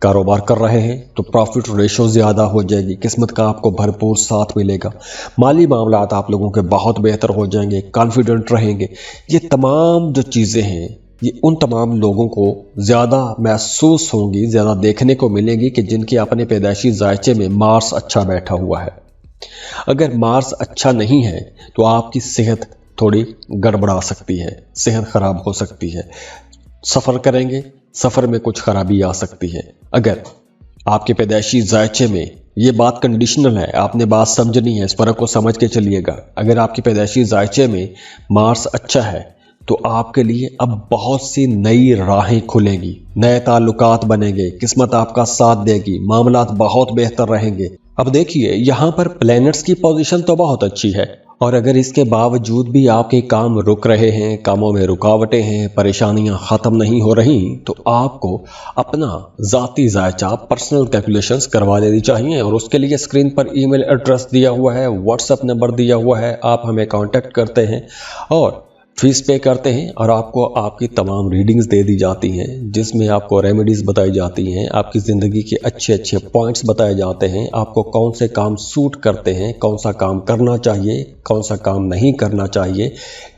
कारोबार कर रहे हैं तो प्रॉफिट रेशो ज़्यादा हो जाएगी, किस्मत का आपको भरपूर साथ मिलेगा, माली मामलात आप लोगों के बहुत बेहतर हो जाएंगे, कॉन्फिडेंट रहेंगे। ये तमाम जो चीज़ें हैं ये उन तमाम लोगों को ज़्यादा महसूस होंगी, ज़्यादा देखने को मिलेंगी कि जिनके अपने पैदाइशी जायचे में मार्स अच्छा बैठा हुआ है। अगर मार्स अच्छा नहीं है तो आपकी सेहत थोड़ी गड़बड़ा सकती है, सेहत ख़राब हो सकती है। सफ़र करेंगे, सफ़र में कुछ खराबी आ सकती है। अगर आपके पैदाइशी जायचे में, ये बात कंडीशनल है, आपने बात समझनी है, इस फ़र्क को समझ के चलिएगा। अगर आपके पैदाइशी जायचे में मार्स अच्छा है तो आपके लिए अब बहुत सी नई राहें खुलेंगी, नए ताल्लुकात बनेंगे, किस्मत आपका साथ देगी, मामलात बहुत बेहतर रहेंगे। अब देखिए, यहाँ पर प्लैनेट्स की पोजीशन तो बहुत अच्छी है, और अगर इसके बावजूद भी आपके काम रुक रहे हैं, कामों में रुकावटें हैं, परेशानियां ख़त्म नहीं हो रही, तो आपको अपना ज़ाती जायचा पर्सनल कैलकुलेशंस करवा लेनी चाहिए। और उसके लिए स्क्रीन पर ईमेल एड्रेस दिया हुआ है, व्हाट्सएप नंबर दिया हुआ है, आप हमें कांटेक्ट करते हैं और फीस पे करते हैं, और आपको आपकी तमाम रीडिंग्स दे दी जाती हैं, जिसमें आपको रेमेडीज़ बताई जाती हैं, आपकी ज़िंदगी के अच्छे अच्छे पॉइंट्स बताए जाते हैं, आपको कौन से काम सूट करते हैं, कौन सा काम करना चाहिए, कौन सा काम नहीं करना चाहिए,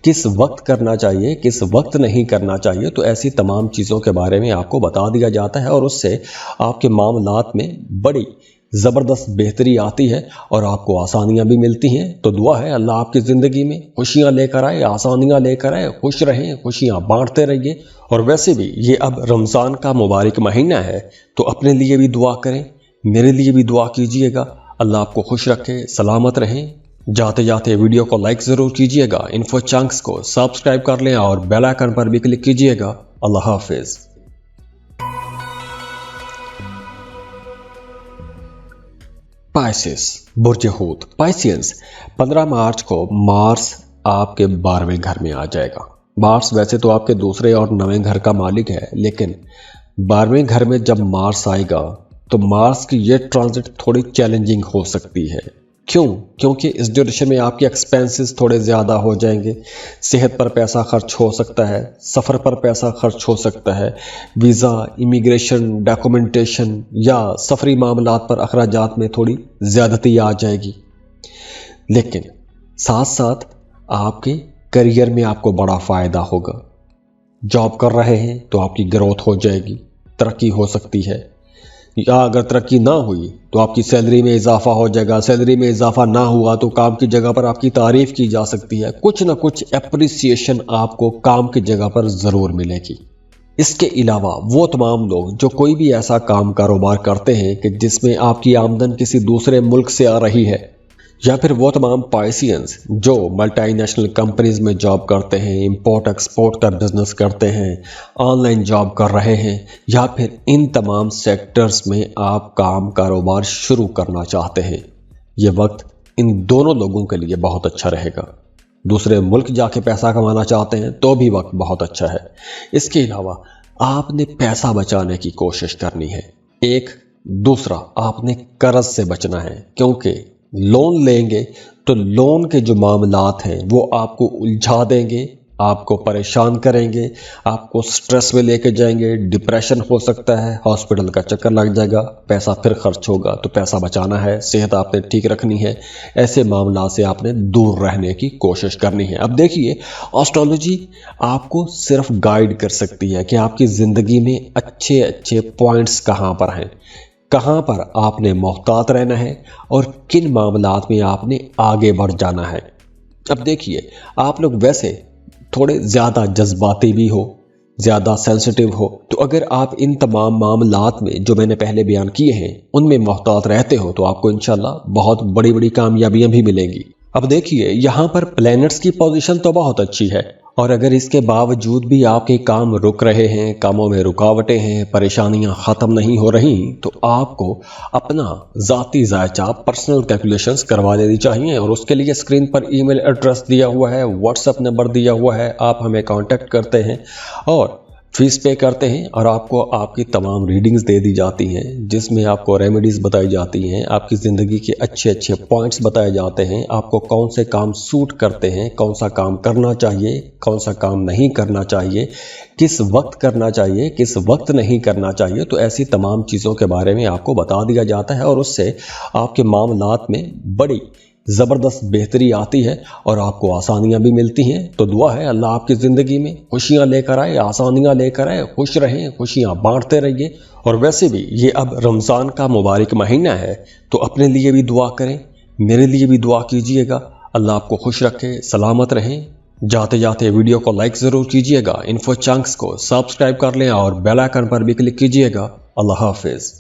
किस वक्त करना चाहिए, किस वक्त नहीं करना चाहिए। तो ऐसी तमाम चीज़ों के बारे में आपको बता दिया जाता है, और उससे आपके मामलात में बड़ी ज़बरदस्त बेहतरी आती है और आपको आसानियां भी मिलती हैं। तो दुआ है अल्लाह आपकी ज़िंदगी में खुशियां लेकर आए, आसानियां लेकर आए, खुश रहें, खुशियां बांटते रहिए। और वैसे भी ये अब रमज़ान का मुबारक महीना है, तो अपने लिए भी दुआ करें, मेरे लिए भी दुआ कीजिएगा। अल्लाह आपको खुश रखे, सलामत रहें। जाते जाते वीडियो को लाइक ज़रूर कीजिएगा, इन्फो चंक्स को सब्सक्राइब कर लें और बेल आइकन पर भी क्लिक कीजिएगा। अल्लाह हाफिज़। पाइसेस, बुर्ज हूत, पाइसियंस, 15 मार्च को मार्स आपके 12वें घर में आ जाएगा। मार्स वैसे तो आपके दूसरे और 9वें घर का मालिक है, लेकिन 12वें घर में जब मार्स आएगा तो मार्स की ये ट्रांजिट थोड़ी चैलेंजिंग हो सकती है। क्यों? क्योंकि इस ड्यूरेशन में आपके एक्सपेंसेस थोड़े ज़्यादा हो जाएंगे, सेहत पर पैसा खर्च हो सकता है, सफ़र पर पैसा खर्च हो सकता है, वीज़ा, इमिग्रेशन, डॉक्यूमेंटेशन या सफरी मामलात पर अखराजात में थोड़ी ज़्यादती आ जाएगी। लेकिन साथ साथ आपके करियर में आपको बड़ा फ़ायदा होगा। जॉब कर रहे हैं तो आपकी ग्रोथ हो जाएगी, तरक्की हो सकती है, या अगर तरक्की ना हुई तो आपकी सैलरी में इजाफा हो जाएगा। सैलरी में इजाफा ना हुआ तो काम की जगह पर आपकी तारीफ की जा सकती है, कुछ ना कुछ एप्रिसिएशन आपको काम की जगह पर ज़रूर मिलेगी। इसके अलावा वो तमाम लोग जो कोई भी ऐसा काम कारोबार करते हैं कि जिसमें आपकी आमदन किसी दूसरे मुल्क से आ रही है, या फिर वो तमाम पाइसियंस जो मल्टीनेशनल कंपनीज में जॉब करते हैं, इंपोर्ट एक्सपोर्ट का बिजनेस करते हैं, ऑनलाइन जॉब कर रहे हैं, या फिर इन तमाम सेक्टर्स में आप काम कारोबार शुरू करना चाहते हैं, ये वक्त इन दोनों लोगों के लिए बहुत अच्छा रहेगा। दूसरे मुल्क जाके पैसा कमाना चाहते हैं तो भी वक्त बहुत अच्छा है। इसके अलावा आपने पैसा बचाने की कोशिश करनी है। एक दूसरा, आपने कर्ज से बचना है, क्योंकि लोन लेंगे तो लोन के जो मामलात हैं वो आपको उलझा देंगे, आपको परेशान करेंगे, आपको स्ट्रेस में लेके जाएंगे, डिप्रेशन हो सकता है, हॉस्पिटल का चक्कर लग जाएगा, पैसा फिर खर्च होगा। तो पैसा बचाना है, सेहत आपने ठीक रखनी है, ऐसे मामला से आपने दूर रहने की कोशिश करनी है। अब देखिए, एस्ट्रोलॉजी आपको सिर्फ गाइड कर सकती है कि आपकी ज़िंदगी में अच्छे अच्छे पॉइंट्स कहाँ पर हैं, कहाँ पर आपने मोहतात रहना है और किन मामलात में आपने आगे बढ़ जाना है। अब देखिए, आप लोग वैसे थोड़े ज़्यादा जज्बाती भी हो, ज़्यादा सेंसिटिव हो, तो अगर आप इन तमाम मामलात में जो मैंने पहले बयान किए हैं उनमें मोहतात रहते हो तो आपको इंशाल्लाह बहुत बड़ी बड़ी कामयाबियां भी मिलेंगी। अब देखिए, यहाँ पर प्लैनेट्स की पोजीशन तो बहुत अच्छी है, और अगर इसके बावजूद भी आपके काम रुक रहे हैं, कामों में रुकावटें हैं, परेशानियां ख़त्म नहीं हो रही, तो आपको अपना ज़ाती जायचा पर्सनल कैलकुलेशंस करवा लेनी चाहिए। और उसके लिए स्क्रीन पर ईमेल एड्रेस दिया हुआ है, व्हाट्सएप नंबर दिया हुआ है, आप हमें कांटेक्ट करते हैं और फीस पे करते हैं, और आपको आपकी तमाम रीडिंग्स दे दी जाती हैं, जिसमें आपको रेमेडीज़ बताई जाती हैं, आपकी ज़िंदगी के अच्छे अच्छे पॉइंट्स बताए जाते हैं, आपको कौन से काम सूट करते हैं, कौन सा काम करना चाहिए, कौन सा काम नहीं करना चाहिए, किस वक्त करना चाहिए, किस वक्त नहीं करना चाहिए। तो ऐसी तमाम चीज़ों के बारे में आपको बता दिया जाता है, और उससे आपके मामलात में बड़ी ज़बरदस्त बेहतरी आती है और आपको आसानियां भी मिलती हैं। तो दुआ है अल्लाह आपकी ज़िंदगी में खुशियां लेकर आए, आसानियां लेकर आए, खुश रहें, खुशियां बांटते रहिए। और वैसे भी ये अब रमज़ान का मुबारक महीना है, तो अपने लिए भी दुआ करें, मेरे लिए भी दुआ कीजिएगा। अल्लाह आपको खुश रखे, सलामत रहें। जाते जाते वीडियो को लाइक ज़रूर कीजिएगा, इन्फो चंक्स को सब्सक्राइब कर लें और बेल आइकन पर भी क्लिक कीजिएगा। अल्लाह हाफिज़।